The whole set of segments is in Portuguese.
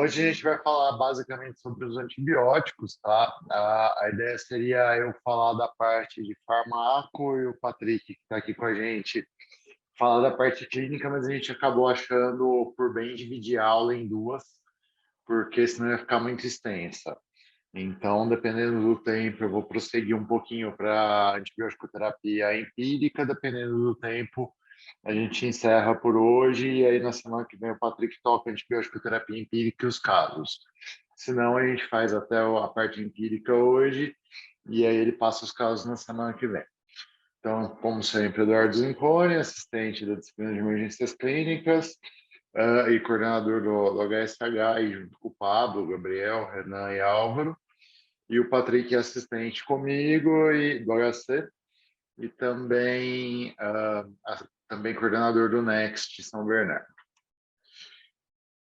Hoje a gente vai falar basicamente sobre os antibióticos, tá? A ideia seria eu falar da parte de farmaco e o Patrick, que está aqui com a gente, falar da parte clínica, mas a gente acabou achando por bem dividir a aula em duas, porque senão ia ficar muito extensa. Então, dependendo do tempo, eu vou prosseguir um pouquinho para antibiótico terapia empírica, dependendo do tempo, a gente encerra por hoje e aí na semana que vem o Patrick toca antibiótico terapia empírica e os casos. Senão a gente faz até a parte empírica hoje e aí ele passa os casos na semana que vem. Então, como sempre, Eduardo Zincone, assistente da disciplina de emergências clínicas e coordenador do HSH, e junto com o Pablo, Gabriel, Renan e Álvaro. E o Patrick é assistente comigo e do HC e também coordenador do Next São Bernardo.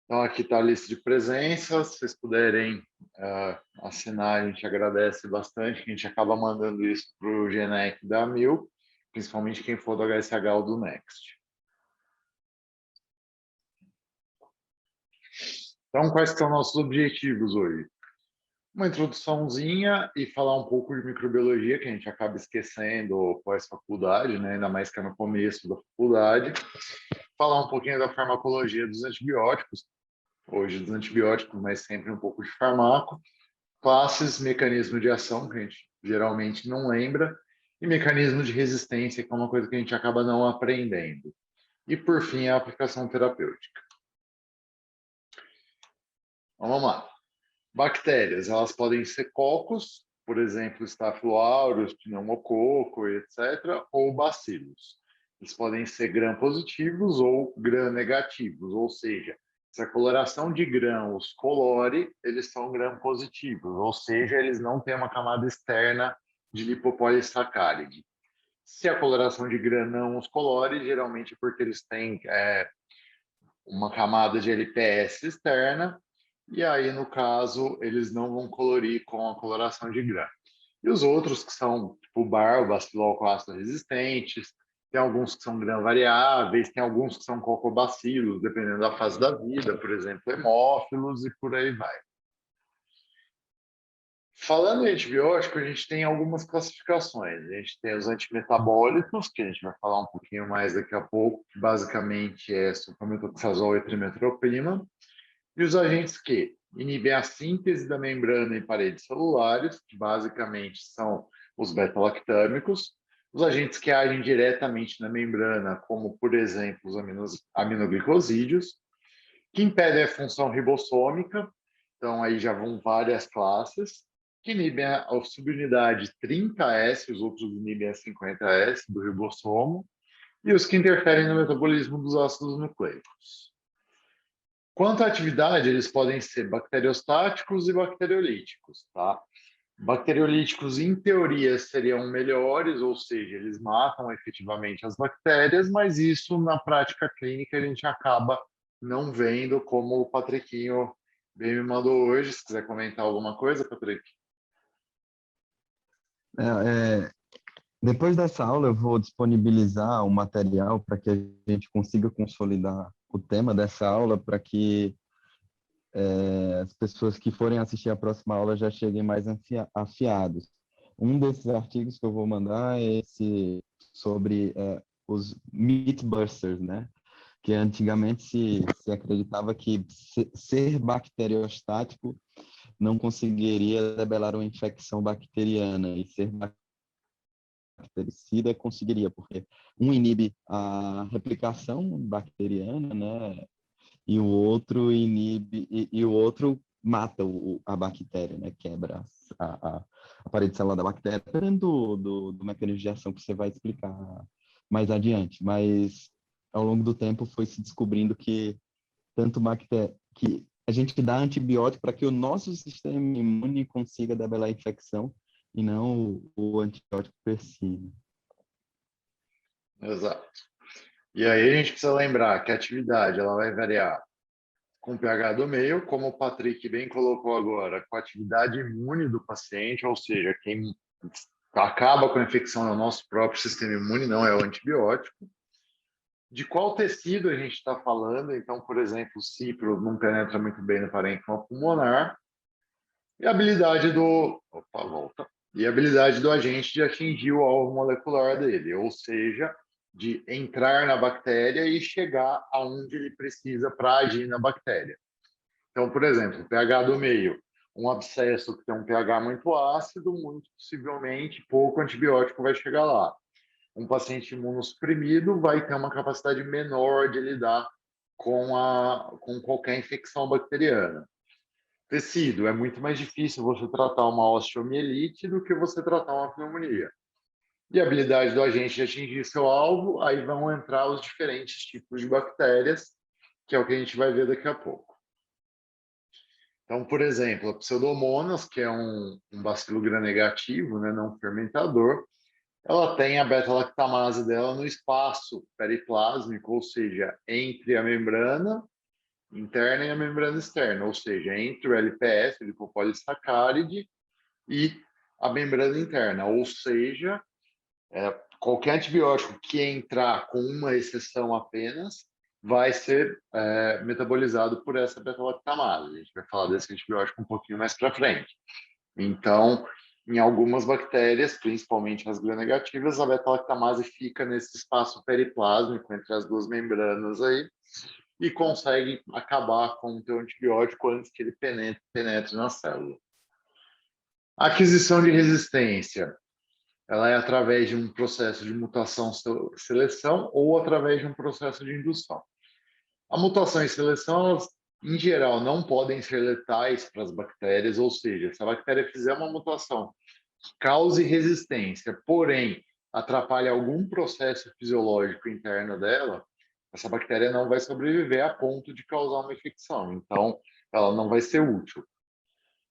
Então, aqui está a lista de presenças. Se vocês puderem assinar, a gente agradece bastante, que a gente acaba mandando isso para o GENEC da Mil, principalmente quem for do HSH ou do Next. Então, quais são nossos objetivos hoje? Uma introduçãozinha e falar um pouco de microbiologia, que a gente acaba esquecendo pós-faculdade, né? Ainda mais que é no começo da faculdade. Falar um pouquinho da farmacologia dos antibióticos, hoje dos antibióticos, mas sempre um pouco de farmaco. Classes, mecanismo de ação, que a gente geralmente não lembra, e mecanismo de resistência, que é uma coisa que a gente acaba não aprendendo. E, por fim, a aplicação terapêutica. Então, vamos lá. Bactérias, elas podem ser cocos, por exemplo, Staphylo aureus, pneumococo, etc., ou bacilos. Eles podem ser gram-positivos ou gram-negativos, ou seja, se a coloração de grãos colore, eles são gram-positivos, ou seja, eles não têm uma camada externa de lipopolissacáride. Se a coloração de grã não os colore, geralmente é porque eles têm uma camada de LPS externa, e aí, no caso, eles não vão colorir com a coloração de grã. E os outros, que são tipo bar, bacilol ácido resistentes, tem alguns que são gram variáveis, tem alguns que são cocobacilos, dependendo da fase da vida, por exemplo, hemófilos e por aí vai. Falando em antibiótico, a gente tem algumas classificações. A gente tem os antimetabólicos, que a gente vai falar um pouquinho mais daqui a pouco, que basicamente é sulfametoxazol e trimetoprim. E os agentes que inibem a síntese da membrana em paredes celulares, que basicamente são os beta-lactâmicos, os agentes que agem diretamente na membrana, como, por exemplo, os aminoglicosídeos, que impedem a função ribossômica, então aí já vão várias classes, que inibem a subunidade 30S, os outros inibem a 50S do ribossomo, e os que interferem no metabolismo dos ácidos nucleicos. Quanto à atividade, eles podem ser bacteriostáticos e bacteriolíticos, tá? Bacteriolíticos, em teoria, seriam melhores, ou seja, eles matam efetivamente as bactérias, mas isso, na prática clínica, a gente acaba não vendo, como o Patriquinho bem me mandou hoje. Se quiser comentar alguma coisa, Patrick. Depois dessa aula, eu vou disponibilizar o material para que a gente consiga consolidar o tema dessa aula, para que as pessoas que forem assistir a próxima aula já cheguem mais afiados. Um desses artigos que eu vou mandar é esse sobre os Mythbusters, né? Que antigamente se acreditava que ser bacteriostático não conseguiria debelar uma infecção bacteriana, e ser bactericida conseguiria, porque um inibe a replicação bacteriana, né? E o outro inibe, e o outro mata a bactéria, né? Quebra a parede celular da bactéria, dependendo do mecanismo de ação que você vai explicar mais adiante. Mas ao longo do tempo foi se descobrindo que que a gente dá antibiótico para que o nosso sistema imune consiga debelar a infecção e não o antibiótico per si. Exato. E aí a gente precisa lembrar que a atividade ela vai variar com o pH do meio, como o Patrick bem colocou agora, com a atividade imune do paciente, ou seja, quem acaba com a infecção é o nosso próprio sistema imune, não é o antibiótico. de qual tecido a gente está falando. Então, por exemplo, o cipro não penetra muito bem no parênquima pulmonar. E a habilidade do... Opa, volta. E a habilidade do agente de atingir o alvo molecular dele, ou seja, de entrar na bactéria e chegar aonde ele precisa para agir na bactéria. Então, por exemplo, pH do meio. Um abscesso que tem um pH muito ácido, muito possivelmente pouco antibiótico vai chegar lá. Um paciente imunossuprimido vai ter uma capacidade menor de lidar com qualquer infecção bacteriana. Tecido, é muito mais difícil você tratar uma osteomielite do que você tratar uma pneumonia. E a habilidade do agente de atingir seu alvo, aí vão entrar os diferentes tipos de bactérias, que é o que a gente vai ver daqui a pouco. Então, por exemplo, a Pseudomonas, que é um bacilo gram-negativo, né, não fermentador, ela tem a beta-lactamase dela no espaço periplásmico, ou seja, entre a membrana interna e a membrana externa, ou seja, entre o LPS, o lipopolissaccáride, e a membrana interna, ou seja, qualquer antibiótico que entrar com uma exceção apenas vai ser metabolizado por essa beta-lactamase. A gente vai falar desse antibiótico um pouquinho mais para frente. Então, em algumas bactérias, principalmente as gram-negativas, a beta-lactamase fica nesse espaço periplásmico entre as duas membranas aí e consegue acabar com o teu antibiótico antes que ele penetre na célula. A aquisição de resistência, ela é através de um processo de mutação-seleção ou através de um processo de indução. A mutação e seleção, elas, em geral, não podem ser letais para as bactérias, ou seja, se a bactéria fizer uma mutação que cause resistência, porém atrapalha algum processo fisiológico interno dela, essa bactéria não vai sobreviver a ponto de causar uma infecção. Então, ela não vai ser útil.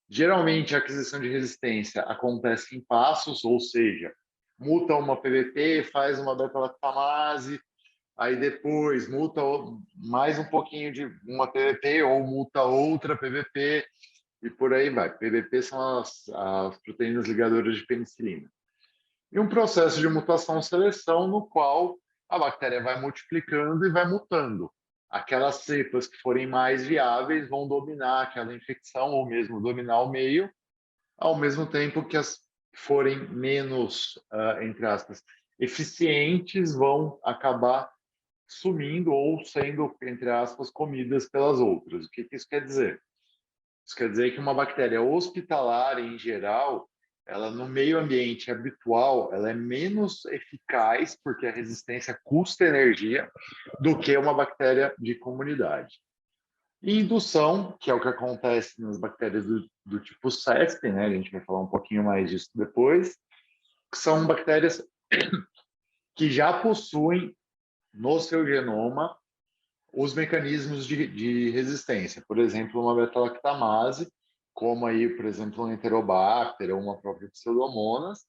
Geralmente, a aquisição de resistência acontece em passos, ou seja, muta uma PBP, faz uma beta-lactamase, aí depois muta mais um pouquinho de uma PBP ou muta outra PBP e por aí vai. PBP são as proteínas ligadoras de penicilina. E um processo de mutação-seleção no qual a bactéria vai multiplicando e vai mutando. Aquelas cepas que forem mais viáveis vão dominar aquela infecção ou mesmo dominar o meio, ao mesmo tempo que as que forem menos, entre aspas, eficientes vão acabar sumindo ou sendo, entre aspas, comidas pelas outras. O que isso quer dizer? Isso quer dizer que uma bactéria hospitalar, em geral, ela no meio ambiente habitual, ela é menos eficaz, porque a resistência custa energia, do que uma bactéria de comunidade. E indução, que é o que acontece nas bactérias do tipo CESP, né? A gente vai falar um pouquinho mais disso depois, que são bactérias que já possuem no seu genoma os mecanismos de resistência. Por exemplo, uma beta-lactamase, como aí, por exemplo, um Enterobacter ou uma própria Pseudomonas,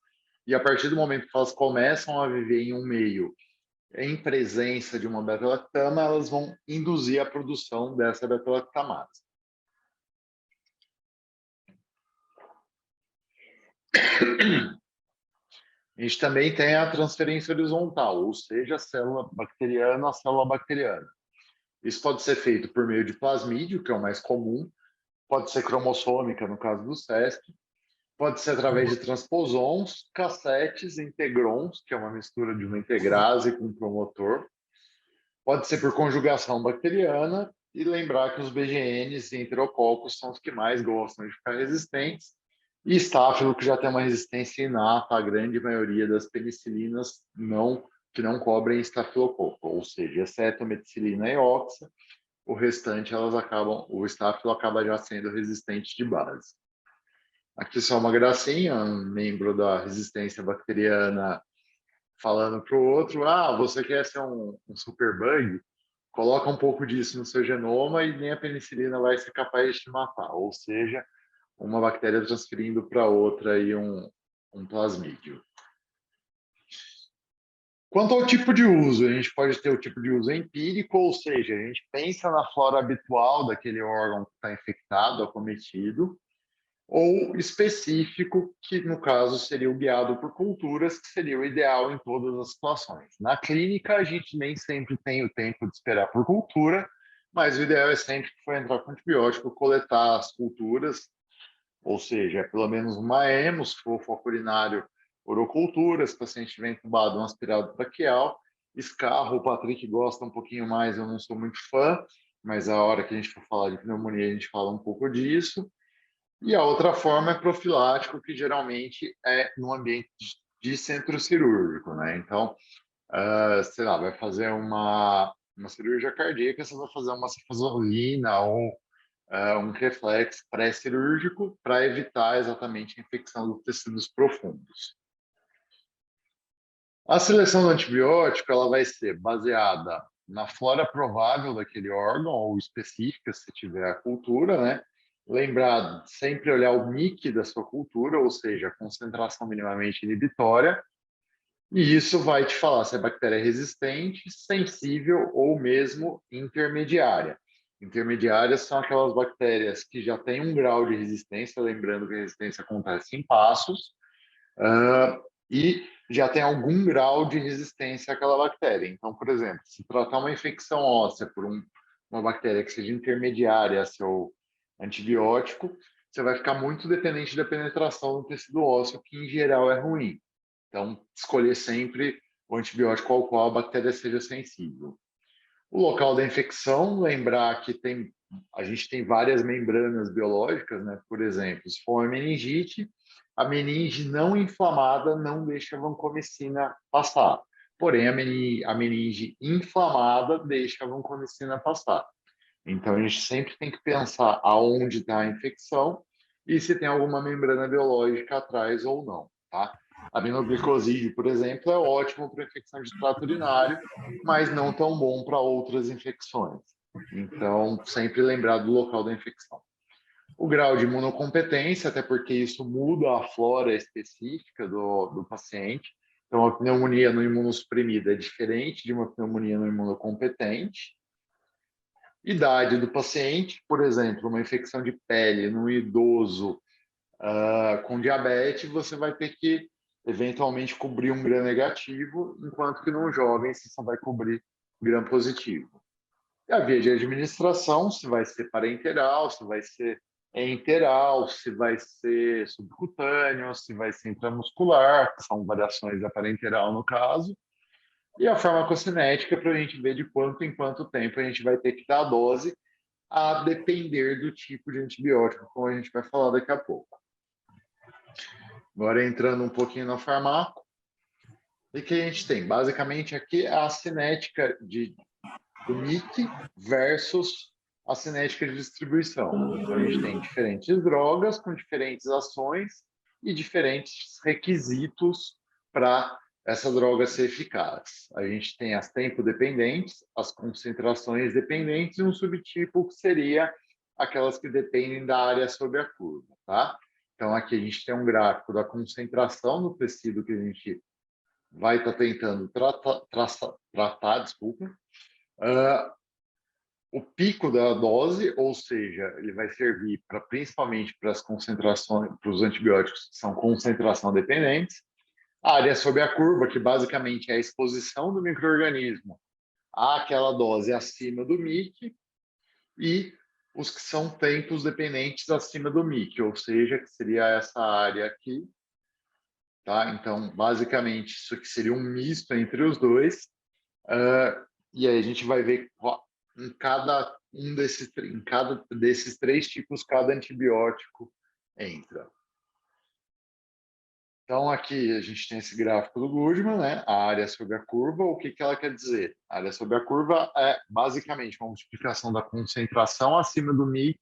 e a partir do momento que elas começam a viver em um meio em presença de uma beta-lactama, elas vão induzir a produção dessa beta-lactamase. A gente também tem a transferência horizontal, ou seja, a célula bacteriana a célula bacteriana. Isso pode ser feito por meio de plasmídio, que é o mais comum, pode ser cromossômica, no caso do CESP, pode ser através de transposons, cassetes, integrons, que é uma mistura de uma integrase com um promotor, pode ser por conjugação bacteriana, e lembrar que os BGNs e enterococos são os que mais gostam de ficar resistentes, e estáfilo, que já tem uma resistência inata, a grande maioria das penicilinas que não cobrem estafilococo, ou seja, exceto a meticilina e oxa, o restante o estáfilo acaba já sendo resistente de base. Aqui só uma gracinha, um membro da resistência bacteriana falando para o outro, você quer ser um super bug? Coloca um pouco disso no seu genoma e nem a penicilina vai ser capaz de te matar, ou seja, uma bactéria transferindo para outra aí um plasmídio. Quanto ao tipo de uso, a gente pode ter o tipo de uso empírico, ou seja, a gente pensa na flora habitual daquele órgão que está infectado, acometido, ou específico, que no caso seria o guiado por culturas, que seria o ideal em todas as situações. Na clínica, a gente nem sempre tem o tempo de esperar por cultura, mas o ideal é sempre que for entrar com antibiótico, coletar as culturas, ou seja, pelo menos uma hemo, se for foco urinário, urocultura, se o paciente estiver entubado, um aspirado traqueal, escarro, o Patrick gosta um pouquinho mais, eu não sou muito fã, mas a hora que a gente for falar de pneumonia, a gente fala um pouco disso. E a outra forma é profilático, que geralmente é no ambiente de centro cirúrgico, né? Então, sei lá, vai fazer uma cirurgia cardíaca, você vai fazer uma cefazolina ou um reflex pré-cirúrgico para evitar exatamente a infecção dos tecidos profundos. A seleção do antibiótico ela vai ser baseada na flora provável daquele órgão ou específica, se tiver a cultura, né? Lembrar sempre olhar o MIC da sua cultura, ou seja, a concentração minimamente inibitória, e isso vai te falar se a bactéria é resistente, sensível ou mesmo intermediária. Intermediárias são aquelas bactérias que já têm um grau de resistência, lembrando que a resistência acontece em passos, e já tem algum grau de resistência àquela bactéria. Então, por exemplo, se tratar uma infecção óssea por uma bactéria que seja intermediária a seu antibiótico, você vai ficar muito dependente da penetração do tecido ósseo, que em geral é ruim. Então, escolher sempre o antibiótico ao qual a bactéria seja sensível. O local da infecção, lembrar que a gente tem várias membranas biológicas, né? Por exemplo, se for uma meningite, a meninge não inflamada não deixa a vancomicina passar. Porém, a meninge inflamada deixa a vancomicina passar. Então, a gente sempre tem que pensar aonde está a infecção e se tem alguma membrana biológica atrás ou não, tá? Aminoglicosídeo, por exemplo, é ótimo para infecção de trato urinário, mas não tão bom para outras infecções. Então, sempre lembrar do local da infecção. O grau de imunocompetência, até porque isso muda a flora específica do paciente. Então, a pneumonia no imunossuprimida é diferente de uma pneumonia no imunocompetente. Idade do paciente, por exemplo, uma infecção de pele no idoso com diabetes, você vai ter que eventualmente cobrir um gram negativo, enquanto que num jovem você só vai cobrir gram positivo. E a via de administração, se vai ser parenteral, se vai ser enteral, se vai ser subcutâneo, se vai ser intramuscular, que são variações da parenteral no caso, e a farmacocinética para a gente ver de quanto em quanto tempo a gente vai ter que dar a dose, a depender do tipo de antibiótico, como a gente vai falar daqui a pouco. Agora entrando um pouquinho no farmaco, o que a gente tem? Basicamente aqui é a cinética do MIC versus a cinética de distribuição. Então, a gente tem diferentes drogas com diferentes ações e diferentes requisitos para essa droga ser eficaz. A gente tem as tempo-dependentes, as concentrações dependentes e um subtipo que seria aquelas que dependem da área sob a curva, tá? Então, aqui a gente tem um gráfico da concentração do tecido que a gente vai estar tentando tratar, desculpa. O pico da dose, ou seja, ele vai servir principalmente para as concentrações, para os antibióticos que são concentração dependentes. A área sob a curva, que basicamente é a exposição do micro-organismo àquela dose acima do MIC, e os que são tempos dependentes acima do MIC, ou seja, que seria essa área aqui, tá? Então, basicamente, isso aqui seria um misto entre os dois, e aí a gente vai ver em cada desses três tipos, cada antibiótico entra. Então, aqui a gente tem esse gráfico do Goodman, né? A área sobre a curva. O que ela quer dizer? A área sobre a curva é basicamente uma multiplicação da concentração acima do MIC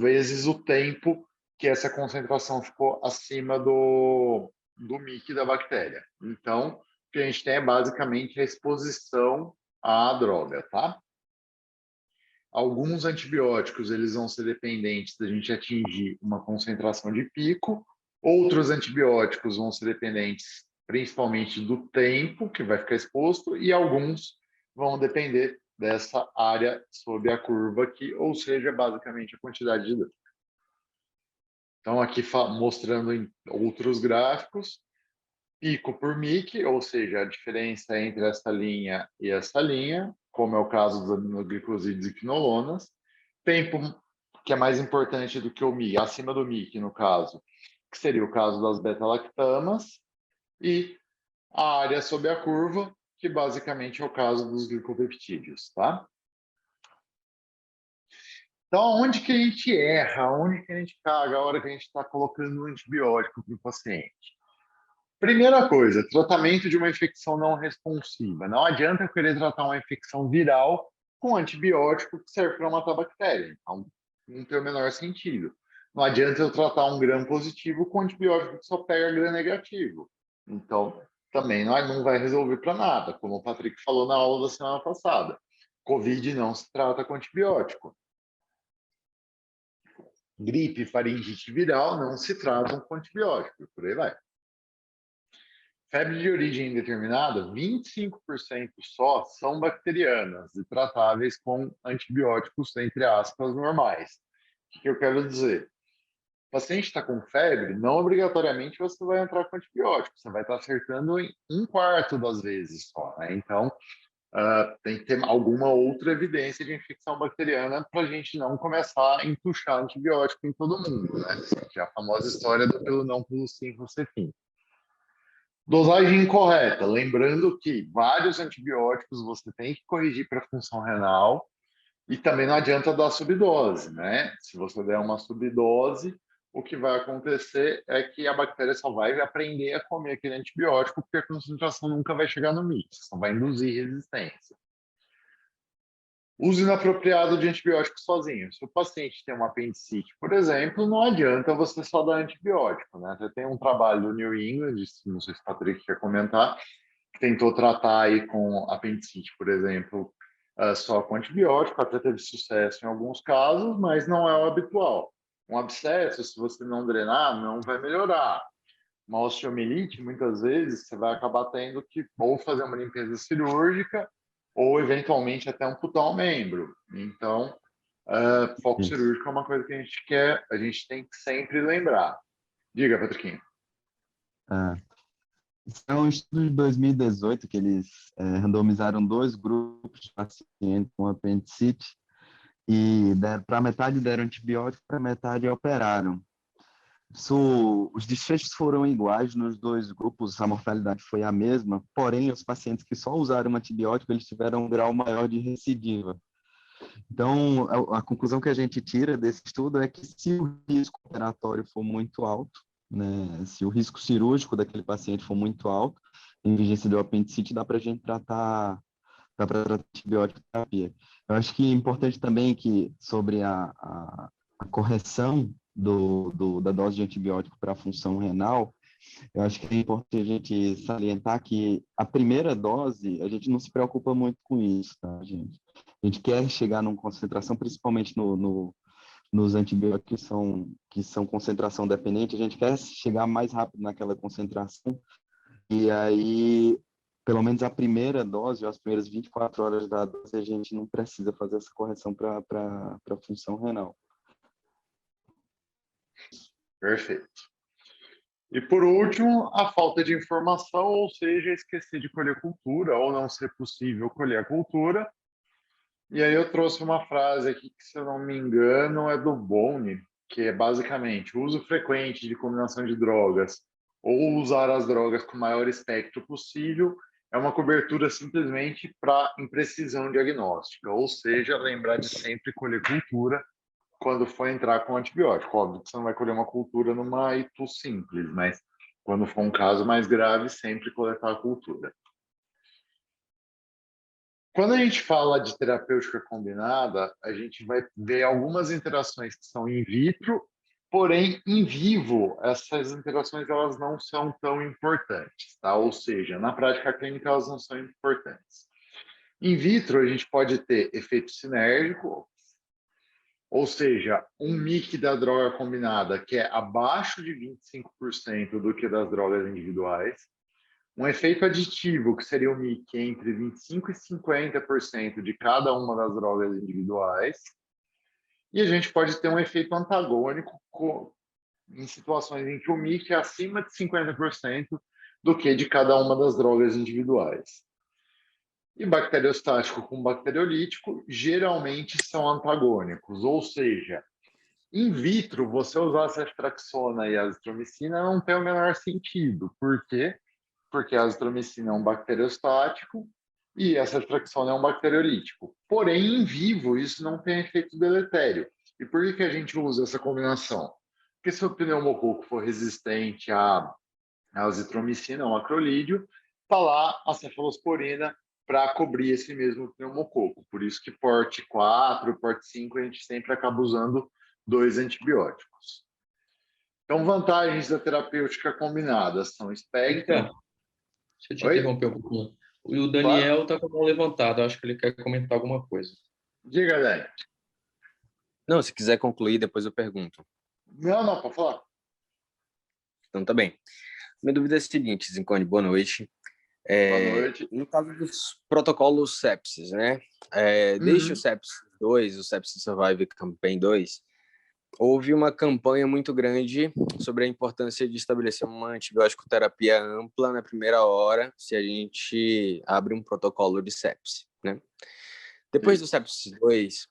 vezes o tempo que essa concentração ficou acima do MIC da bactéria. Então, o que a gente tem é basicamente a exposição à droga, tá? Alguns antibióticos eles vão ser dependentes da gente atingir uma concentração de pico, outros antibióticos vão ser dependentes principalmente do tempo que vai ficar exposto, e alguns vão depender dessa área sob a curva aqui, ou seja, basicamente a quantidade de droga. Então, aqui mostrando em outros gráficos, pico por mic, ou seja, a diferença entre essa linha e essa linha, como é o caso dos aminoglicosídeos e quinolonas. Tempo, que é mais importante do que o mic, acima do mic, no caso, que seria o caso das beta-lactamas, e a área sob a curva, que basicamente é o caso dos glicopeptídeos, tá? Então, onde que a gente erra? Onde que a gente caga a hora que a gente está colocando um antibiótico para o paciente? Primeira coisa, tratamento de uma infecção não responsiva. Não adianta eu querer tratar uma infecção viral com antibiótico que serve para matar bactéria. Então, não tem o menor sentido. Não adianta eu tratar um gram positivo com antibiótico que só pega gram negativo. Então, também não vai resolver para nada, como o Patrick falou na aula da semana passada. Covid não se trata com antibiótico. Gripe, faringite viral não se tratam com antibiótico, por aí vai. Febre de origem indeterminada, 25% só são bacterianas e tratáveis com antibióticos, entre aspas, normais. O que eu quero dizer? O paciente está com febre, não obrigatoriamente você vai entrar com antibiótico, você vai estar acertando em um quarto das vezes só, né? Então, tem que ter alguma outra evidência de infecção bacteriana para a gente não começar a entuchar antibiótico em todo mundo, né? Que é a famosa história do pelo não, pelo sim, você fim. Dosagem incorreta. Lembrando que vários antibióticos você tem que corrigir para função renal e também não adianta dar subdose, né? Se você der uma subdose, o que vai acontecer é que a bactéria só vai aprender a comer aquele antibiótico porque a concentração nunca vai chegar no limite, só vai induzir resistência. Uso inapropriado de antibiótico sozinho. Se o paciente tem uma apendicite, por exemplo, não adianta você só dar antibiótico, né? Você tem um trabalho do New England, não sei se o Patrick quer comentar, que tentou tratar aí com apendicite, por exemplo, só com antibiótico, até teve sucesso em alguns casos, mas não é o habitual. Um abscesso, se você não drenar, não vai melhorar. Uma osteomielite, muitas vezes, você vai acabar tendo que ou fazer uma limpeza cirúrgica ou, eventualmente, até amputar um membro. Então, foco Isso. cirúrgico é uma coisa que a gente tem que sempre lembrar. Diga, Patriquinho. Ah, isso é um estudo de 2018 que eles randomizaram dois grupos de pacientes com apendicite e para metade deram antibiótico, para metade operaram. Os desfechos foram iguais nos dois grupos, a mortalidade foi a mesma, porém, os pacientes que só usaram antibiótico, eles tiveram um grau maior de recidiva. Então, a conclusão que a gente tira desse estudo é que se o risco operatório for muito alto, né, se o risco cirúrgico daquele paciente for muito alto, em vigência de apendicite, dá para a gente tratar antibiótico terapia. Eu acho que é importante também que sobre a correção da dose de antibiótico para a função renal, eu acho que é importante a gente salientar que a primeira dose, a gente não se preocupa muito com isso, tá, gente? A gente quer chegar numa concentração, principalmente nos antibióticos que são concentração dependente, a gente quer chegar mais rápido naquela concentração, e aí, pelo menos a primeira dose, ou as primeiras 24 horas da dose, a gente não precisa fazer essa correção para a função renal. Perfeito. E por último, a falta de informação, ou seja, esquecer de colher cultura ou não ser possível colher a cultura. E aí eu trouxe uma frase aqui que, se eu não me engano, é do Bone, que é basicamente: o uso frequente de combinação de drogas ou usar as drogas com o maior espectro possível é uma cobertura simplesmente para imprecisão diagnóstica, ou seja, lembrar de sempre colher cultura quando for entrar com antibiótico. Óbvio que você não vai colher uma cultura numa itu simples, mas quando for um caso mais grave, sempre coletar a cultura. Quando a gente fala de terapêutica combinada, a gente vai ver algumas interações que são in vitro, porém, em vivo, essas interações elas não são tão importantes, tá? Ou seja, na prática clínica elas não são importantes. In vitro, a gente pode ter efeito sinérgico, ou seja, um mic da droga combinada que é abaixo de 25% do que das drogas individuais, um efeito aditivo, que seria o mic entre 25% e 50% de cada uma das drogas individuais, e a gente pode ter um efeito antagônico em situações em que o MIC é acima de 50% do que de cada uma das drogas individuais. E bacteriostático com bacteriolítico geralmente são antagônicos, ou seja, in vitro, você usar a ceftriaxona e a azitromicina não tem o menor sentido. Por quê? Porque a azitromicina é um bacteriostático e a ceftriaxona é um bacteriolítico. Porém, em vivo, isso não tem efeito deletério. E por que a gente usa essa combinação? Porque se o pneumococo for resistente à azitromicina, ao macrolídeo, está lá a cefalosporina para cobrir esse mesmo pneumococo. Por isso que porte 4, porte 5, a gente sempre acaba usando 2 antibióticos. Então, vantagens da terapêutica combinada são espectro. Então, deixa eu te Oi? interromper um pouquinho. O Claro. Daniel está com a mão levantada, acho que ele quer comentar alguma coisa. Diga, Dani. Não, se quiser concluir, depois eu pergunto. Não, pode falar. Então, tá bem. Minha dúvida é a seguinte, Zincone, boa noite. Boa noite. No caso dos protocolos sepsis, né? Desde o Sepsis 2, o Sepsis Survive Campaign 2, houve uma campanha muito grande sobre a importância de estabelecer uma antibiótico terapia ampla na primeira hora, se a gente abre um protocolo de sepsis, né? Depois do Sepsis 2,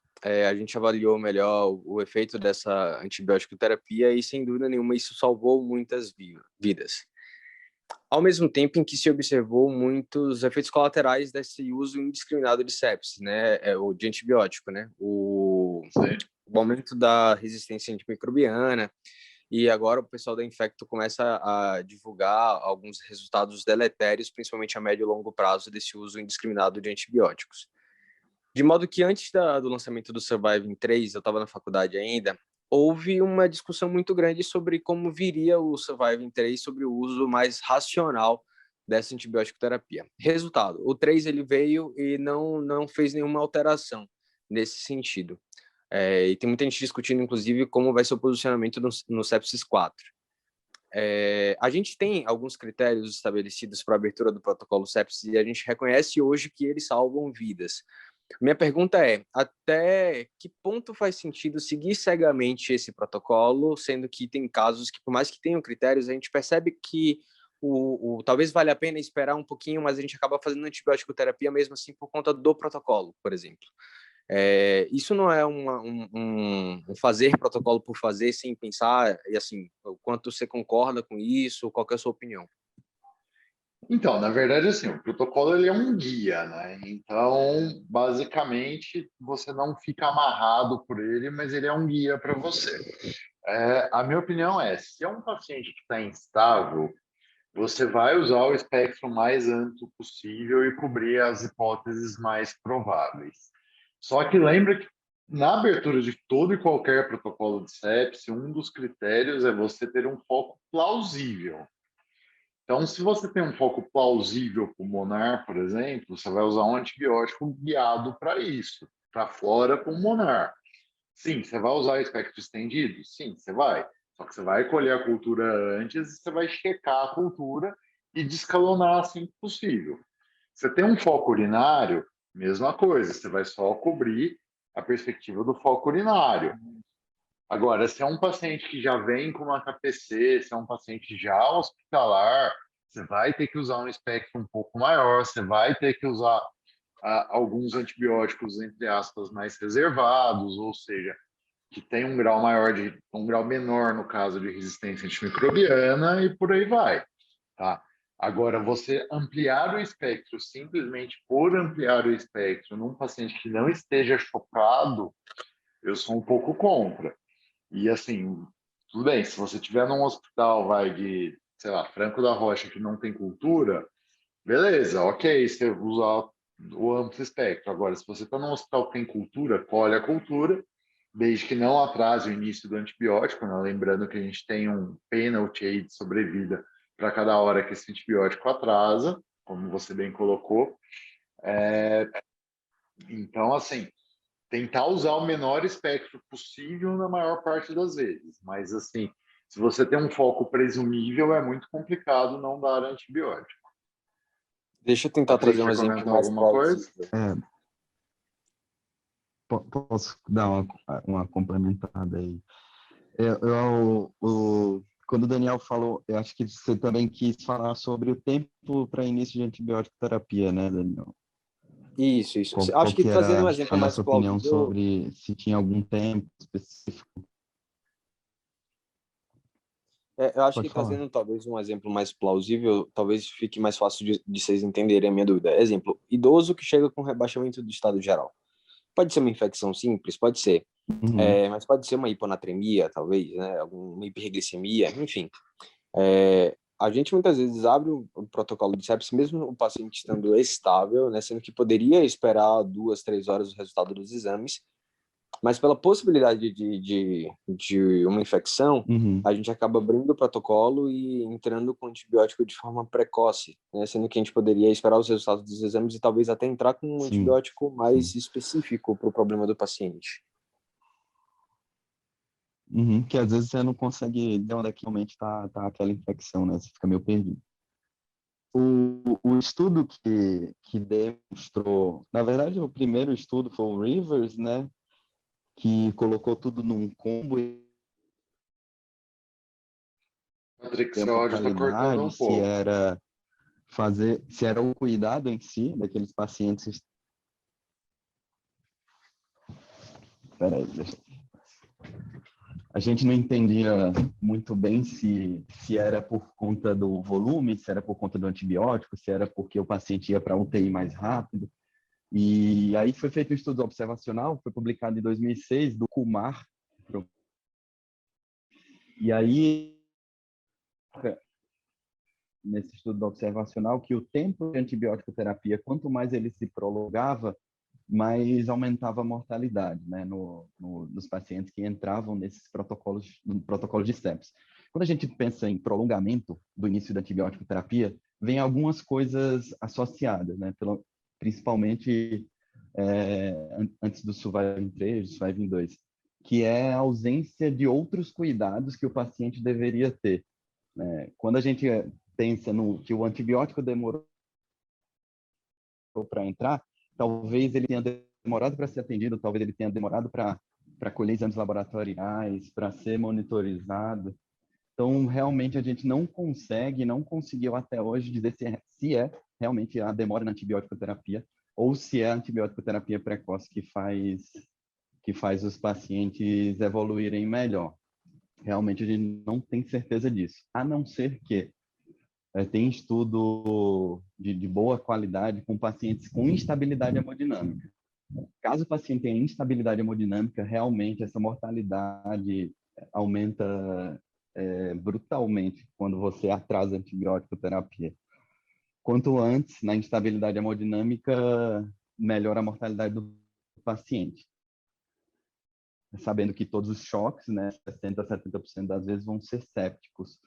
a gente avaliou melhor o efeito dessa antibiótico terapia e, sem dúvida nenhuma, isso salvou muitas vidas. Ao mesmo tempo em que se observou muitos efeitos colaterais desse uso indiscriminado de sepsis, né, ou de antibiótico, né, o aumento da resistência antimicrobiana, e agora o pessoal da Infecto começa a divulgar alguns resultados deletérios, principalmente a médio e longo prazo, desse uso indiscriminado de antibióticos. De modo que antes do lançamento do Surviving 3, eu estava na faculdade ainda, houve uma discussão muito grande sobre como viria o Surviving 3, sobre o uso mais racional dessa antibiótico terapia. Resultado, o 3 ele veio e não fez nenhuma alteração nesse sentido. E tem muita gente discutindo, inclusive, como vai ser o posicionamento no Sepsis 4. A gente tem alguns critérios estabelecidos para a abertura do protocolo sepsis e a gente reconhece hoje que eles salvam vidas. Minha pergunta é, até que ponto faz sentido seguir cegamente esse protocolo, sendo que tem casos que, por mais que tenham critérios, a gente percebe que talvez valha a pena esperar um pouquinho, mas a gente acaba fazendo antibiótico terapia mesmo assim por conta do protocolo, por exemplo. Isso não é um fazer protocolo por fazer sem pensar, e assim, o quanto você concorda com isso, qual que é a sua opinião? Então, na verdade, assim, o protocolo ele é um guia, né? Então, basicamente, você não fica amarrado por ele, mas ele é um guia para você. A minha opinião é, se é um paciente que está instável, você vai usar o espectro mais amplo possível e cobrir as hipóteses mais prováveis. Só que lembra que na abertura de todo e qualquer protocolo de sepse, um dos critérios é você ter um foco plausível. Então, se você tem um foco plausível pulmonar, por exemplo, você vai usar um antibiótico guiado para isso, para flora pulmonar. Sim, você vai usar espectro estendido? Sim, você vai. Só que você vai colher a cultura antes e você vai checar a cultura e descalonar assim que possível. Você tem um foco urinário, mesma coisa, você vai só cobrir a perspectiva do foco urinário. Agora, se é um paciente que já vem com uma KPC, se é um paciente já hospitalar, você vai ter que usar um espectro um pouco maior, você vai ter que usar alguns antibióticos, entre aspas, mais reservados, ou seja, que tem um grau menor no caso de resistência antimicrobiana e por aí vai, tá? Agora, você ampliar o espectro simplesmente por ampliar o espectro num paciente que não esteja chocado, eu sou um pouco contra. E assim, tudo bem, se você estiver num hospital, de, sei lá, Franco da Rocha, que não tem cultura, beleza, ok, você usa o amplo espectro. Agora, se você está num hospital que tem cultura, colhe a cultura, desde que não atrase o início do antibiótico, né? Lembrando que a gente tem um penalty aí de sobrevida para cada hora que esse antibiótico atrasa, como você bem colocou. Então, assim, tentar usar o menor espectro possível na maior parte das vezes. Mas, assim, se você tem um foco presumível, é muito complicado não dar antibiótico. Deixa eu tentar Patrick, trazer um quer exemplo comentar mais alguma coisa? Posso dar uma complementada aí? Quando o Daniel falou, eu acho que você também quis falar sobre o tempo para início de antibiótico terapia, né, Daniel? Isso, isso. Qual Acho que que trazendo um era exemplo a mais nossa opinião plausível, sobre se tinha algum tempo específico? eu acho que Pode falar. trazendo talvez um exemplo mais plausível, talvez fique mais fácil de vocês entenderem a minha dúvida. Exemplo, idoso que chega com rebaixamento do estado geral. Pode ser uma infecção simples, pode ser, Uhum, mas pode ser uma hiponatremia, talvez, né? Alguma hiperglicemia, enfim. A gente muitas vezes abre o protocolo de sepsis, mesmo o paciente estando estável, né? Sendo que poderia esperar 2, 3 horas o resultado dos exames, mas pela possibilidade de uma infecção, uhum, a gente acaba abrindo o protocolo e entrando com antibiótico de forma precoce, né? Sendo que a gente poderia esperar os resultados dos exames e talvez até entrar com um sim, antibiótico sim. mais específico para o problema do paciente. Uhum, que às vezes você não consegue ver onde é que realmente está aquela infecção, né? Você fica meio perdido. O estudo que demonstrou, na verdade, o primeiro estudo foi o Rivers, né? Que colocou tudo num combo e Patrick, a seu áudio está cortando mortalidade, um pouco. se era o cuidado em si daqueles pacientes. Peraí, a gente não entendia muito bem se era por conta do volume, se era por conta do antibiótico, se era porque o paciente ia para a UTI mais rápido. E aí foi feito um estudo observacional, foi publicado em 2006, do Kumar. E aí, nesse estudo observacional, que o tempo de antibiótico terapia, quanto mais ele se prolongava, mais aumentava a mortalidade, né, nos pacientes que entravam nesses protocolos, no protocolo de sepsis. Quando a gente pensa em prolongamento do início da antibiótico terapia, vem algumas coisas associadas, né, principalmente antes do Surviving 3, do Surviving 2, que é a ausência de outros cuidados que o paciente deveria ter, né? Quando a gente pensa no que o antibiótico demorou para entrar, talvez ele tenha demorado para ser atendido, talvez ele tenha demorado para colher exames laboratoriais, para ser monitorizado. Então, realmente, a gente não conseguiu até hoje dizer se é realmente a demora na antibiótico terapia ou se é a antibiótico terapia precoce que faz os pacientes evoluírem melhor. Realmente, a gente não tem certeza disso, a não ser que tem estudo de boa qualidade com pacientes com instabilidade hemodinâmica. Caso o paciente tenha instabilidade hemodinâmica, realmente essa mortalidade aumenta brutalmente quando você atrasa a antibiótico terapia. Quanto antes, na instabilidade hemodinâmica, melhora a mortalidade do paciente. Sabendo que todos os choques, né, 60% a 70% das vezes vão ser sépticos,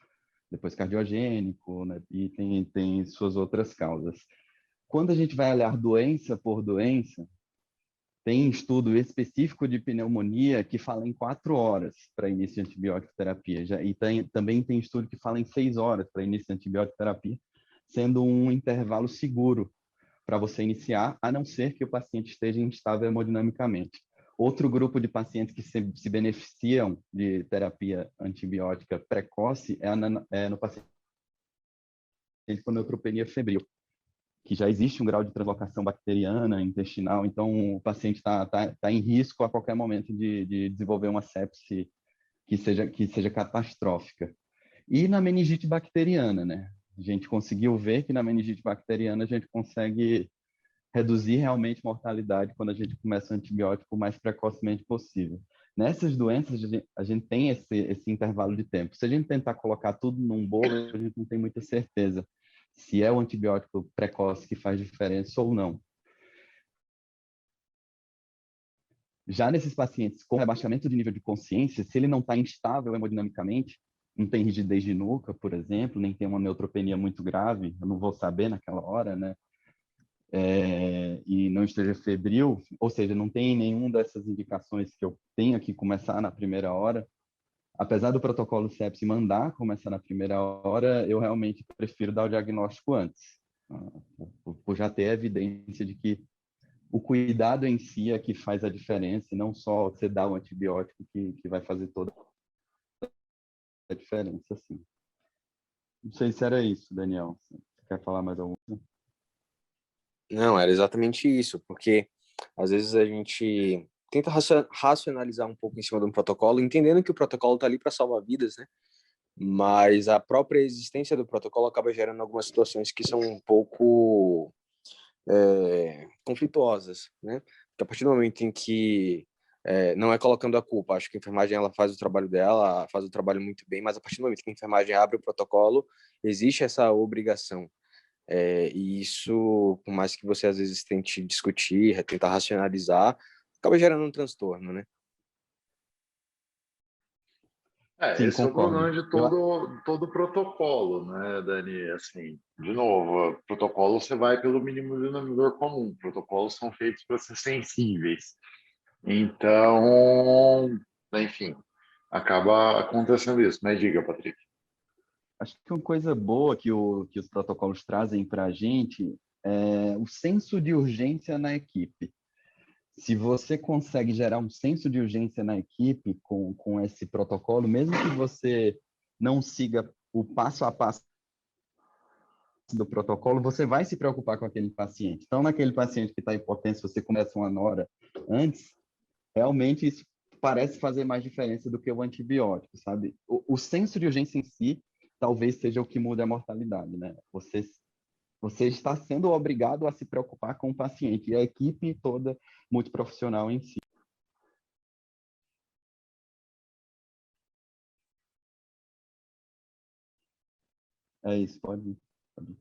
depois cardiogênico, né, e tem suas outras causas. Quando a gente vai olhar doença por doença, tem estudo específico de pneumonia que fala em 4 horas para início de antibiótico terapia, também tem estudo que fala em 6 horas para início de antibiótico terapia, sendo um intervalo seguro para você iniciar, a não ser que o paciente esteja instável hemodinamicamente. Outro grupo de pacientes que se beneficiam de terapia antibiótica precoce é no paciente com neutropenia febril, que já existe um grau de translocação bacteriana intestinal, então o paciente está em risco a qualquer momento de desenvolver uma sepse que seja catastrófica. E na meningite bacteriana, né? A gente conseguiu ver que na meningite bacteriana a gente consegue reduzir realmente mortalidade quando a gente começa o antibiótico o mais precocemente possível. Nessas doenças, a gente tem esse intervalo de tempo. Se a gente tentar colocar tudo num bolo, a gente não tem muita certeza se é o antibiótico precoce que faz diferença ou não. Já nesses pacientes com rebaixamento de nível de consciência, se ele não está instável hemodinamicamente, não tem rigidez de nuca, por exemplo, nem tem uma neutropenia muito grave, eu não vou saber naquela hora, né? E não esteja febril, ou seja, não tem nenhuma dessas indicações que eu tenha que começar na primeira hora, apesar do protocolo sepsi mandar começar na primeira hora, eu realmente prefiro dar o diagnóstico antes, por já ter evidência de que o cuidado em si é que faz a diferença, e não só você dar o antibiótico que vai fazer toda. diferença, sim. Não sei se era isso, Daniel. Você quer falar mais alguma coisa? Não, era exatamente isso, porque às vezes a gente tenta racionalizar um pouco em cima de um protocolo, entendendo que o protocolo está ali para salvar vidas, né? Mas a própria existência do protocolo acaba gerando algumas situações que são um pouco conflituosas, né? Porque a partir do momento em que não é colocando a culpa, acho que a enfermagem ela faz o trabalho dela, faz o trabalho muito bem, mas a partir do momento que a enfermagem abre o protocolo, existe essa obrigação. E isso, por mais que você às vezes tente discutir, tentar racionalizar, acaba gerando um transtorno, né? Sim, Esse é o problema concordo. de todo protocolo, né, Dani? Assim, de novo, protocolo você vai pelo mínimo denominador comum. Protocolos são feitos para ser sensíveis. Então, enfim, acaba acontecendo isso. Mas diga, Patrick. Acho que uma coisa boa que os protocolos trazem para a gente é o senso de urgência na equipe. Se você consegue gerar um senso de urgência na equipe com esse protocolo, mesmo que você não siga o passo a passo do protocolo, você vai se preocupar com aquele paciente. Então, naquele paciente que está em potência, você começa 1 hora antes, realmente isso parece fazer mais diferença do que o antibiótico, sabe? O senso de urgência em si talvez seja o que muda a mortalidade, né? Você está sendo obrigado a se preocupar com o paciente e a equipe toda multiprofissional em si. É isso, pode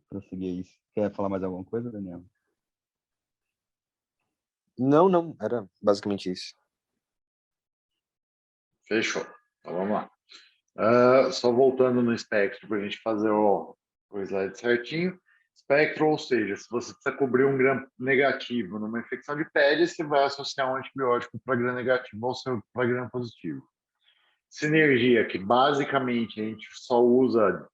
prosseguir isso. Quer falar mais alguma coisa, Daniel? Não, não, era basicamente isso. Fechou. Então vamos lá. Só voltando no espectro para a gente fazer o slide certinho. Espectro, ou seja, se você precisa cobrir um gram negativo numa infecção de pele, você vai associar um antibiótico para gram negativo ou para gram positivo. Sinergia, que basicamente a gente só usa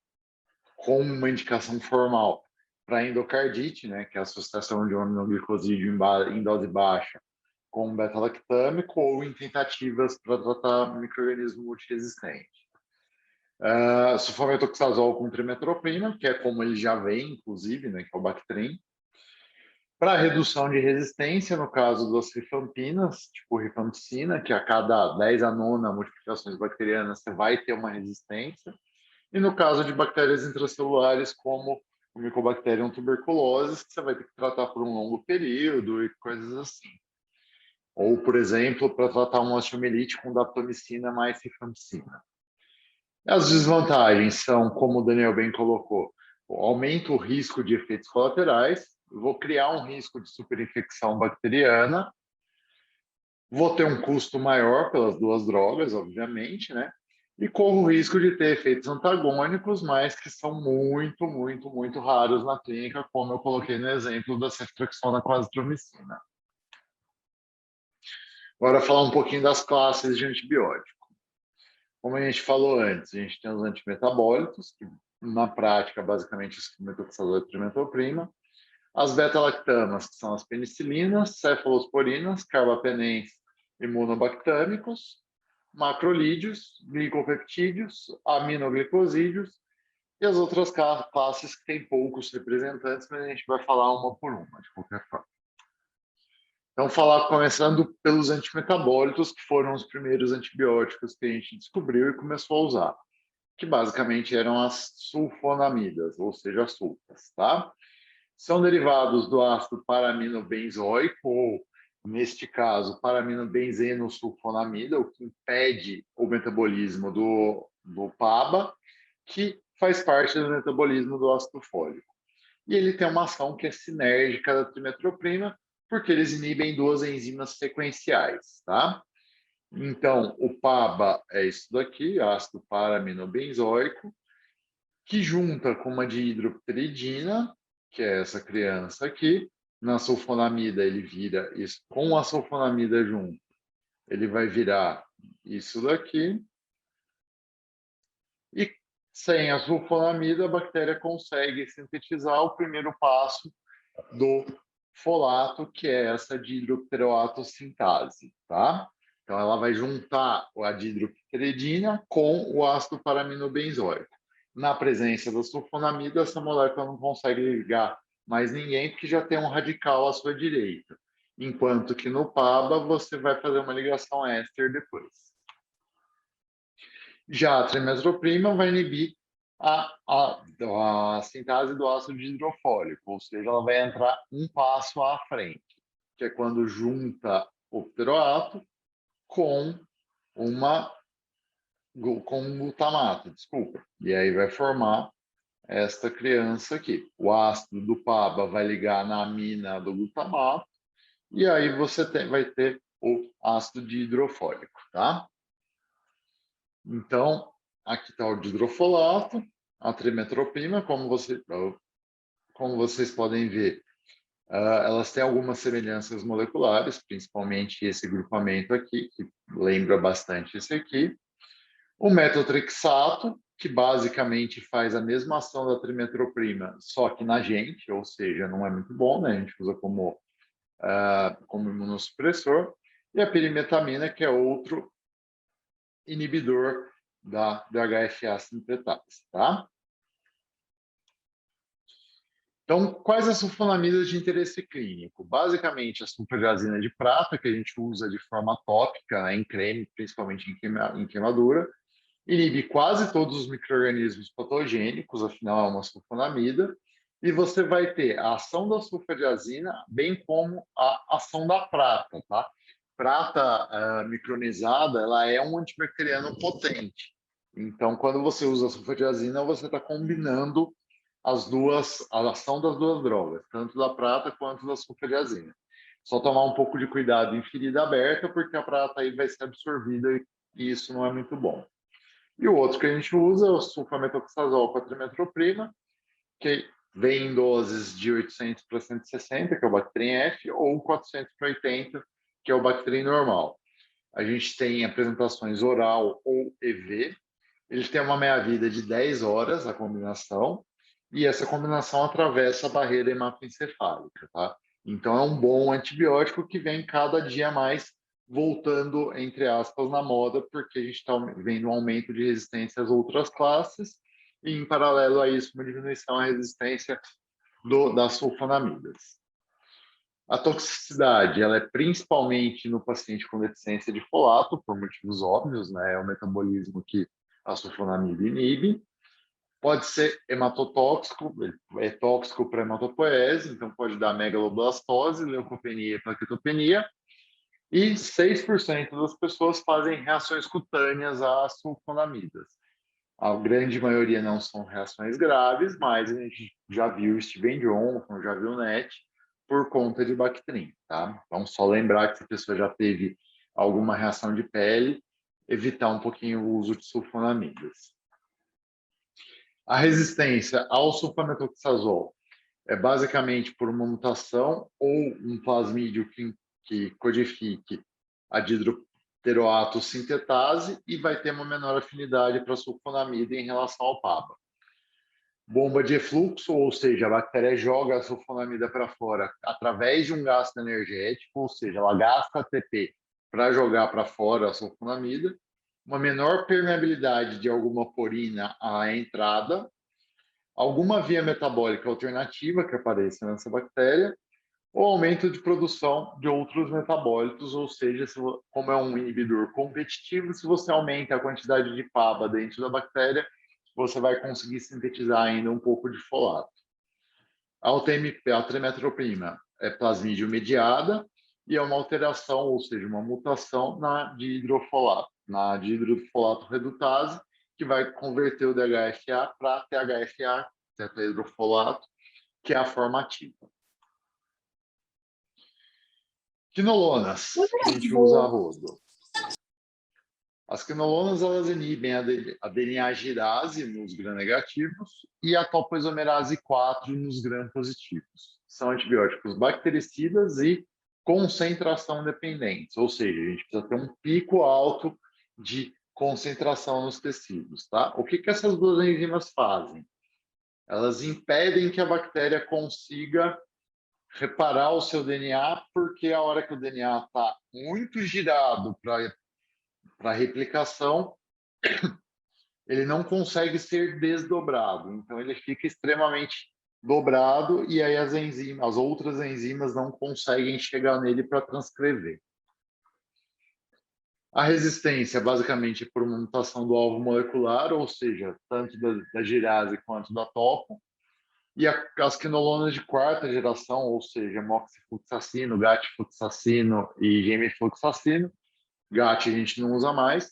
como uma indicação formal para endocardite, né, que é a associação de um aminoglicosídeo em dose baixa com um beta-lactâmico ou em tentativas para tratar micro-organismo multiresistente. Sulfametoxazol com trimetoprim, que é como ele já vem, inclusive, né, que é o Bactrim. Para redução de resistência, no caso das rifampinas, tipo rifampicina, que a cada 10 a nona multiplicações bacterianas você vai ter uma resistência. E no caso de bactérias intracelulares, como o Mycobacterium tuberculosis, que você vai ter que tratar por um longo período e coisas assim. Ou, por exemplo, para tratar uma osteomielite com daptomicina mais rifampicina. As desvantagens são, como o Daniel bem colocou, aumenta o risco de efeitos colaterais, vou criar um risco de superinfecção bacteriana, vou ter um custo maior pelas duas drogas, obviamente, né? E corro o risco de ter efeitos antagônicos, mas que são muito, muito, muito raros na clínica, como eu coloquei no exemplo da ceftriaxona com azitromicina. Agora, falar um pouquinho das classes de antibiótico. Como a gente falou antes, a gente tem os antimetabólitos, que na prática, basicamente, o metoxazol e trimetoprima. As beta-lactamas, que são as penicilinas, cefalosporinas, carbapenens, imunobactâmicos, macrolídeos, glicopeptídeos, aminoglicosídeos e as outras classes que têm poucos representantes, mas a gente vai falar uma por uma, de qualquer forma. Então, começando pelos antimetabólitos, que foram os primeiros antibióticos que a gente descobriu e começou a usar, que basicamente eram as sulfonamidas, ou seja, as sulfas, tá? São derivados do ácido paraminobenzoico, ou, neste caso, paraminobenzenossulfonamida, o que impede o metabolismo do PABA, que faz parte do metabolismo do ácido fólico. E ele tem uma ação que é sinérgica da trimetroprina, porque eles inibem duas enzimas sequenciais, tá? Então, o PABA é isso daqui, ácido paraminobenzoico, que junta com uma dihidropteridina, que é essa criança aqui. Na sulfonamida ele vira isso, com a sulfonamida junto, ele vai virar isso daqui. E sem a sulfonamida, a bactéria consegue sintetizar o primeiro passo do folato, que é essa dihidropteroato sintase, tá? Então, ela vai juntar a dihidropteridina com o ácido paraminobenzóico. Na presença da sulfonamida, essa molécula não consegue ligar mais ninguém, porque já tem um radical à sua direita. Enquanto que no PABA, você vai fazer uma ligação éster depois. Já a trimetroprima vai inibir a sintase do ácido hidrofólico, ou seja, ela vai entrar um passo à frente, que é quando junta o pteroato com um glutamato, desculpa. E aí vai formar esta criança aqui. O ácido do PABA vai ligar na amina do glutamato, e aí você vai ter o ácido dihidrofólico, tá? Então, aqui está o dihidrofolato, a trimetropima, como vocês podem ver, elas têm algumas semelhanças moleculares, principalmente esse grupamento aqui, que lembra bastante esse aqui. O metotrexato, que basicamente faz a mesma ação da trimetroprima, só que na gente, ou seja, não é muito bom, né? A gente usa como imunossupressor. E a pirimetamina, que é outro inibidor da HFA sintetase, tá? Então, quais as sulfonamidas de interesse clínico? Basicamente, a sulfadiazina de prata, que a gente usa de forma tópica, né, em creme, principalmente em queimadura, inibe quase todos os micro-organismos patogênicos, afinal é uma sulfonamida, e você vai ter a ação da sulfadiazina, bem como a ação da prata, tá? Prata micronizada, ela é um antibacteriano potente. Então, quando você usa a sulfadiazina, você está combinando a ação das duas drogas, tanto da prata quanto da sulfadiazina. Só tomar um pouco de cuidado em ferida aberta, porque a prata aí vai ser absorvida e isso não é muito bom. E o outro que a gente usa é o sulfametoxazol com a trimetroprima, que vem em doses de 800 para 160, que é o Bactrim F, ou 400 para 80, que é o Bactrim normal. A gente tem apresentações oral ou EV. Ele tem uma meia-vida de 10 horas, a combinação, e essa combinação atravessa a barreira hematoencefálica, tá? Então, é um bom antibiótico que vem cada dia mais voltando, entre aspas, na moda, porque a gente está vendo um aumento de resistência às outras classes e, em paralelo a isso, uma diminuição à resistência das sulfonamidas. A toxicidade, ela é principalmente no paciente com deficiência de folato, por motivos óbvios, né? É o metabolismo que a sulfonamida inibe. Pode ser hematotóxico, é tóxico para hematopoese, então pode dar megaloblastose, leucopenia e plaquetopenia. E 6% das pessoas fazem reações cutâneas às sulfonamidas. A grande maioria não são reações graves, mas a gente já viu Steven Johnson, já viu NET, por conta de Bactrim, tá? Então, só lembrar que se a pessoa já teve alguma reação de pele, evitar um pouquinho o uso de sulfonamidas. A resistência ao sulfametoxazol é basicamente por uma mutação ou um plasmídio que codifique a dihidropteroato sintetase e vai ter uma menor afinidade para a sulfonamida em relação ao PABA. Bomba de efluxo, ou seja, a bactéria joga a sulfonamida para fora através de um gasto energético, ou seja, ela gasta ATP para jogar para fora a sulfonamida. Uma menor permeabilidade de alguma porina à entrada, alguma via metabólica alternativa que apareça nessa bactéria, ou aumento de produção de outros metabólitos, ou seja, como é um inibidor competitivo, se você aumenta a quantidade de PABA dentro da bactéria, você vai conseguir sintetizar ainda um pouco de folato. A trimetropima é plasmídio mediada e é uma alteração, ou seja, uma mutação na dihidrofolato redutase, que vai converter o DHFA para THFA, tetrahidrofolato, que é a forma ativa. Quinolonas, que a gente usa a rodo. As quinolonas, elas inibem a DNA-girase nos gram-negativos e a topoisomerase 4 nos gram-positivos. São antibióticos bactericidas e concentração dependentes, ou seja, a gente precisa ter um pico alto de concentração nos tecidos, tá? O que essas duas enzimas fazem? Elas impedem que a bactéria consiga reparar o seu DNA, porque a hora que o DNA está muito girado para para replicação, ele não consegue ser desdobrado, então ele fica extremamente dobrado e aí as outras enzimas não conseguem chegar nele para transcrever. A resistência, basicamente, é por uma mutação do alvo molecular, ou seja, tanto da girase quanto da topo, e as quinolonas de quarta geração, ou seja, moxifluxacino, gatifluxacino e gemifluxacino, GAT a gente não usa mais,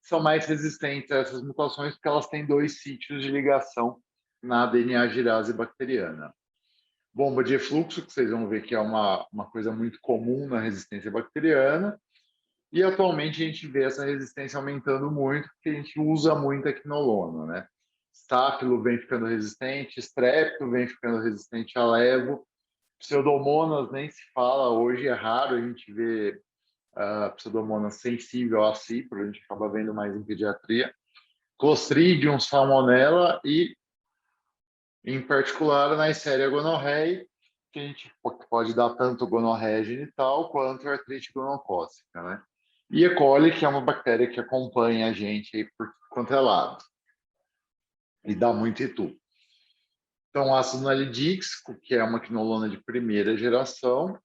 são mais resistentes a essas mutações porque elas têm 2 sítios de ligação na DNA girase bacteriana. Bomba de efluxo, que vocês vão ver que é uma coisa muito comum na resistência bacteriana, e atualmente a gente vê essa resistência aumentando muito porque a gente usa muito a quinolona, né? Stáfilo vem ficando resistente, Strepto vem ficando resistente a levo, Pseudomonas nem se fala, hoje é raro a gente ver Pseudomonas sensível a cipro, a gente acaba vendo mais em pediatria, Clostridium, Salmonella e, em particular, na Neisseria gonorreae, que a gente pode dar tanto gonorreia genital quanto artrite gonocócica, né? E E. coli, que é uma bactéria que acompanha a gente aí por quanto é lado. E dá muito itu. Então, ácido nalidíxico, que é uma quinolona de primeira geração.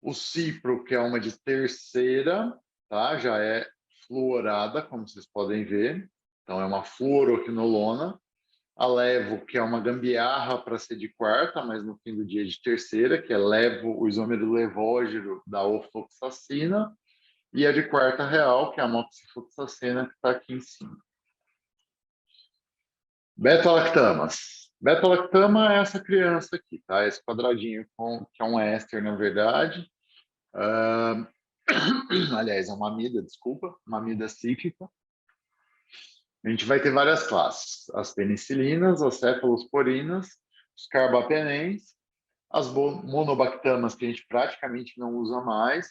O cipro, que é uma de terceira, tá? Já é fluorada, como vocês podem ver. Então, é uma fluoroquinolona. A levo, que é uma gambiarra para ser de quarta, mas no fim do dia é de terceira, que é levo, o isômero levógero da ofloxacina. E a de quarta real, que é a moxifloxacina, que está aqui em cima. Beta-lactamas. Beta-lactama é essa criança aqui, tá? Esse quadradinho que é um éster, na verdade. Aliás, é uma amida, desculpa, uma amida cíclica. A gente vai ter várias classes: as penicilinas, as cefalosporinas, os carbapenens, as monobactamas, que a gente praticamente não usa mais,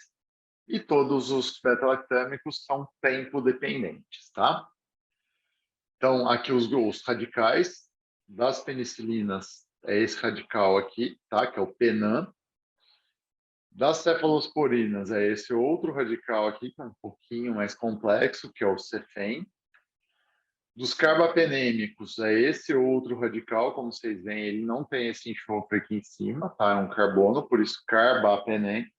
e todos os beta-lactâmicos são tempo-dependentes, tá? Então, aqui os radicais das penicilinas é esse radical aqui, tá? Que é o PENAN. Das cefalosporinas é esse outro radical aqui, que é um pouquinho mais complexo, que é o CEFEM. Dos carbapenêmicos é esse outro radical, como vocês veem, ele não tem esse enxofre aqui em cima, tá? É um carbono, por isso carbapenem,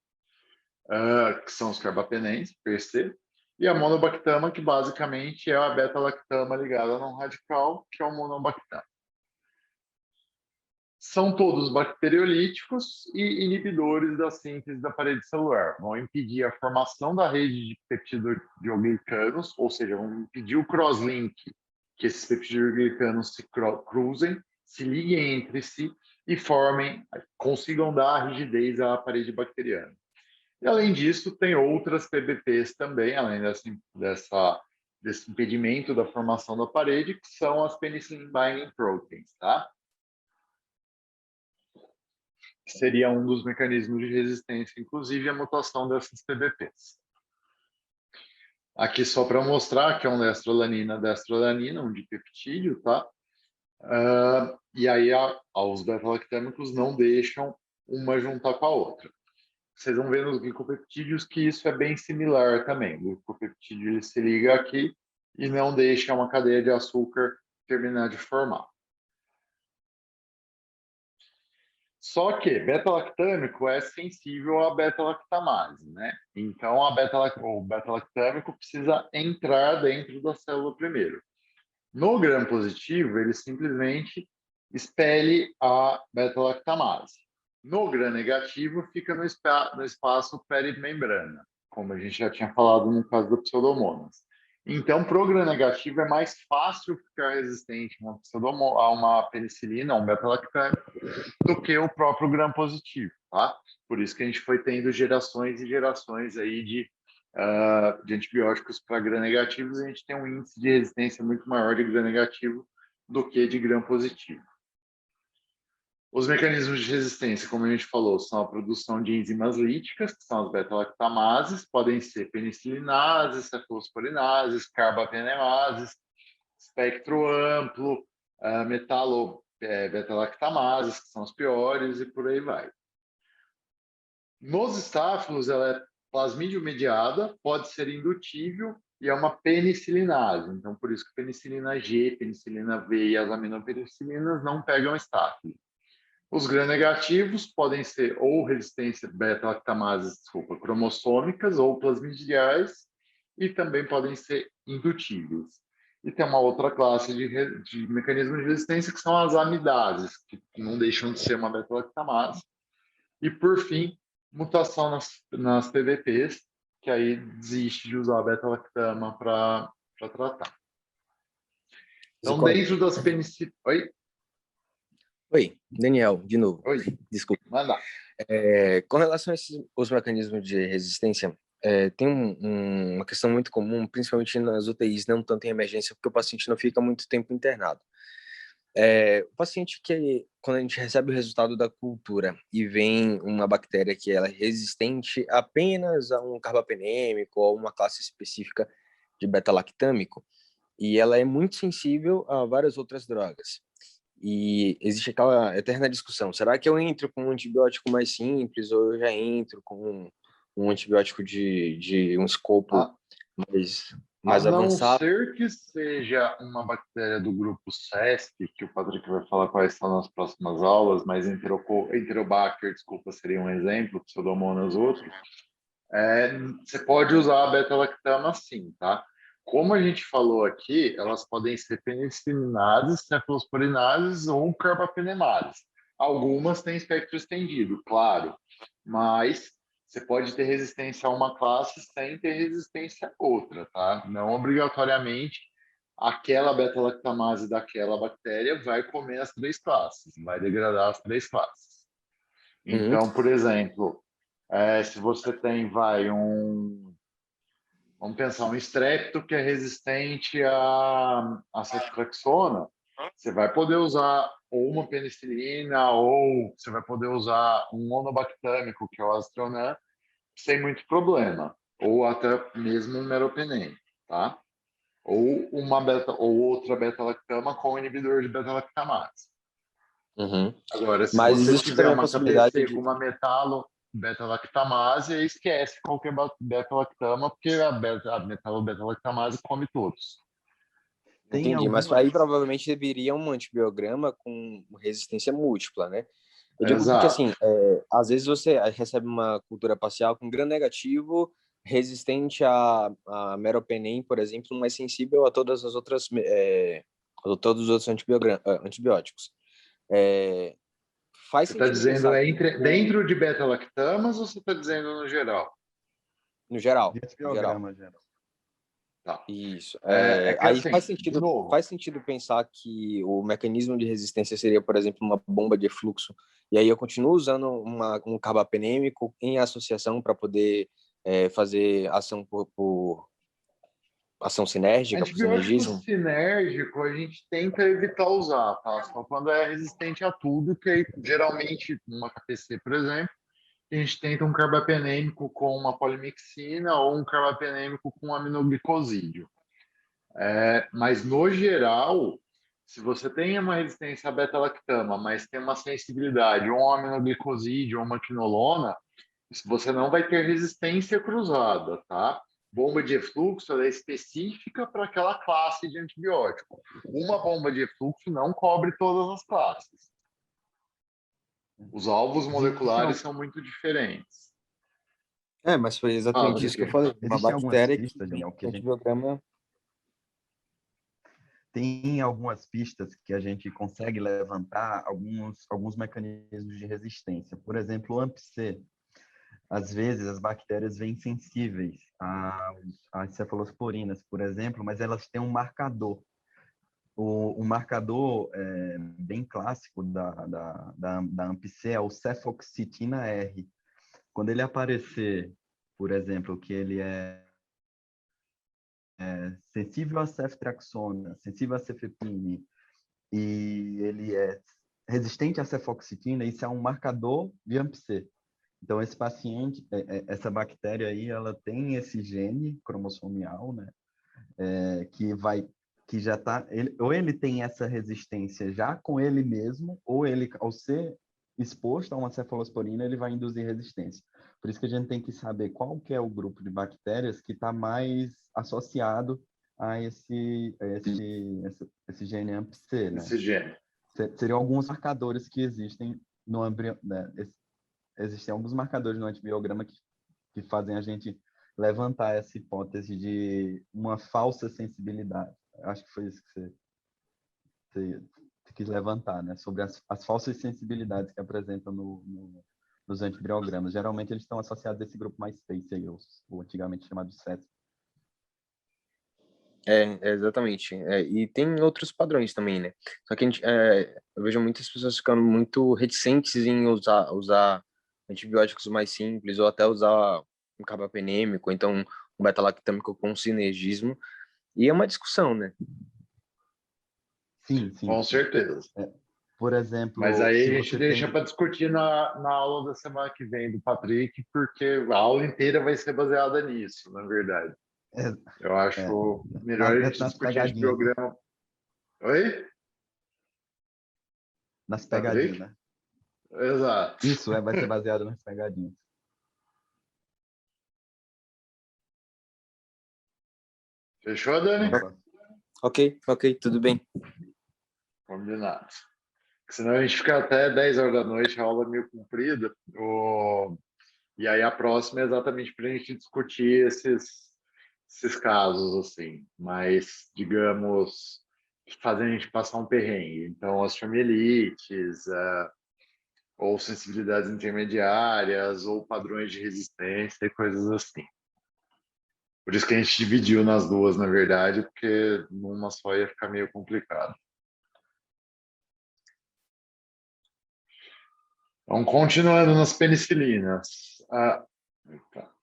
que são os carbapenens, per se. E a monobactama, que basicamente é a beta-lactama ligada num radical, que é o monobactama. São todos bacteriolíticos e inibidores da síntese da parede celular. Vão impedir a formação da rede de peptidoglycanos, ou seja, vão impedir o crosslink, que esses peptidoglycanos se cruzem, se liguem entre si e consigam dar rigidez à parede bacteriana. E, além disso, tem outras PBPs também, além desse impedimento da formação da parede, que são as penicillin binding proteins, tá? Que seria um dos mecanismos de resistência, inclusive a mutação dessas PBPs. Aqui só para mostrar que é um destrolanina, um dipeptídeo, tá? E aí os beta-lactâmicos não deixam uma juntar com a outra. Vocês vão ver nos glicopeptídeos que isso é bem similar também. O glicopeptídeo ele se liga aqui e não deixa uma cadeia de açúcar terminar de formar. Só que beta-lactâmico é sensível à beta-lactamase, né? Então, o beta-lactâmico precisa entrar dentro da célula primeiro. No gram positivo, ele simplesmente expele a beta-lactamase. No gram negativo, fica no espaço perimembrana, como a gente já tinha falado no caso do Pseudomonas. Então, para o gram negativo, é mais fácil ficar resistente a uma penicilina, a um beta-lactâmico, do que o próprio gram positivo, tá? Por isso que a gente foi tendo gerações e gerações aí de antibióticos para gram negativos, a gente tem um índice de resistência muito maior de gram negativo do que de gram positivo. Os mecanismos de resistência, como a gente falou, são a produção de enzimas líticas, que são as beta-lactamases, podem ser penicilinases, cefalosporinases, carbapenemases, espectro amplo, beta-lactamases, que são os piores, e por aí vai. Nos estáfilos, ela é plasmídio mediada, pode ser indutível e é uma penicilinase. Então, por isso que penicilina G, penicilina V e as aminopenicilinas não pegam estáfilo. Os gram-negativos podem ser ou resistência beta-lactamases, cromossômicas ou plasmidiais e também podem ser indutíveis. E tem uma outra classe de mecanismos de resistência que são as amidases, que não deixam de ser uma beta-lactamase. E, por fim, mutação nas PVPs, que aí desiste de usar a beta-lactama para tratar. Então, dentro das penicilinas... Oi, Daniel, de novo. Oi, desculpa. Manda. Com relação aos mecanismos de resistência, tem uma questão muito comum, principalmente nas UTIs, não tanto em emergência, porque o paciente não fica muito tempo internado. O paciente que, quando a gente recebe o resultado da cultura e vem uma bactéria que ela é resistente apenas a um carbapenêmico ou uma classe específica de beta-lactâmico, e ela é muito sensível a várias outras drogas. E existe aquela eterna discussão, será que eu entro com um antibiótico mais simples ou eu já entro com um antibiótico de um escopo mais a não avançado? ser que seja uma bactéria do grupo CESP, que o Patrick vai falar quais são nas próximas aulas, mas Enterobacter, desculpa, seria um exemplo, Pseudomonas outros, você pode usar a beta-lactama sim, tá? Como a gente falou aqui, elas podem ser penicilinases, cefalosporinases ou carbapenemases. Algumas têm espectro estendido, claro, mas você pode ter resistência a uma classe sem ter resistência a outra, tá? Não obrigatoriamente aquela beta-lactamase daquela bactéria vai comer as três classes, vai degradar as três classes. Então, por exemplo, se você tem, vamos pensar, um estrepto que é resistente a ceftriaxona, você vai poder usar ou uma penicilina ou você vai poder usar um monobactâmico, que é o aztreonam, sem muito problema, ou até mesmo um meropenem, tá? Ou outra beta-lactama com inibidor de beta-lactamase. Agora, se Mas você existe tiver também a uma possibilidade KPC de... com uma metalo beta-lactamase, esquece qualquer beta-lactama, porque a metalo-beta-lactamase come todos. Tem Entendi, mas algumas. aí provavelmente deveria um antibiograma com resistência múltipla, né? Eu digo porque, Exato. assim, às vezes você recebe uma cultura parcial com gram-negativo, resistente a meropenem, por exemplo, mas sensível a todas as outras, a todos os outros antibióticos. Faz Você está sentido dizendo pensar que, dentro de beta-lactamas ou você está dizendo no geral? no geral, Desse programa, geral. Tá. isso. Que Aí assim, de novo, faz sentido pensar que o mecanismo de resistência seria, por exemplo, uma bomba de fluxo. E aí eu continuo usando um carbapenêmico em associação para poder fazer ação por ação sinérgica, por antibiótico sinergismo. sinérgico a gente tenta evitar usar, tá? Só quando é resistente a tudo, que aí, geralmente, numa KPC, por exemplo, a gente tenta um carbapenêmico com uma polimixina ou um carbapenêmico com aminoglicosídeo. Mas, no geral, se você tem uma resistência a beta-lactama, mas tem uma sensibilidade ou um aminoglicosídeo ou uma quinolona, você não vai ter resistência cruzada, tá? Bomba de efluxo é específica para aquela classe de antibiótico. Uma bomba de efluxo não cobre todas as classes. Os alvos moleculares são muito diferentes. Mas foi Fala, exatamente isso que eu Riquet. falei. Uma Existem algumas bactéria que pistas, Daniel, que a gente antibiograma... tem algumas pistas que a gente consegue levantar alguns mecanismos de resistência. Por exemplo, o AMP-C. Às vezes, as bactérias vêm sensíveis às cefalosporinas, por exemplo, mas elas têm um marcador. O marcador bem clássico da AMP-C é o cefoxitina R. Quando ele aparecer, por exemplo, que ele é sensível a ceftriaxona, sensível a cefepime, e ele é resistente à cefoxitina, isso é um marcador de AMP-C. Então, esse paciente, essa bactéria aí, ela tem esse gene cromossomial, né? Que já está, ou ele tem essa resistência já com ele mesmo, ou ele, ao ser exposto a uma cefalosporina, ele vai induzir resistência. Por isso que a gente tem que saber qual que é o grupo de bactérias que está mais associado a esse gene AMP-C, né? Esse gene. Seriam alguns marcadores que existem no embrião, né? Existem alguns marcadores no antibiograma que fazem a gente levantar essa hipótese de uma falsa sensibilidade. Acho que foi isso que você quis levantar, né? Sobre as falsas sensibilidades que apresentam nos antibriogramas. Geralmente eles estão associados a esse grupo mais space aí, o antigamente chamado CET. Exatamente. E tem outros padrões também, né? Só que eu vejo muitas pessoas ficando muito reticentes em usar antibióticos mais simples ou até usar um carbapenêmico, ou então um beta-lactâmico com sinergismo. E é uma discussão, né? Sim. Com certeza. Por exemplo, mas aí se a gente você deixa tem... para discutir na aula da semana que vem do Patrick, porque a aula inteira vai ser baseada nisso, na verdade. Eu acho melhor a gente nas discutir de pegadinhas, né? programa. Oi? Nas Patrick? pegadinhas, né? Exato. Isso vai ser baseado nas pegadinhas. Fechou, Dani? Ok, tudo bem. Combinado. Senão a gente fica até 10 horas da noite, a aula é meio comprida. E aí a próxima é exatamente para a gente discutir esses casos, assim, mas, digamos, que fazem a gente passar um perrengue. Então, as familites, ou sensibilidades intermediárias, ou padrões de resistência e coisas assim. Por isso que a gente dividiu nas duas, na verdade, porque numa só ia ficar meio complicado. Então, continuando nas penicilinas.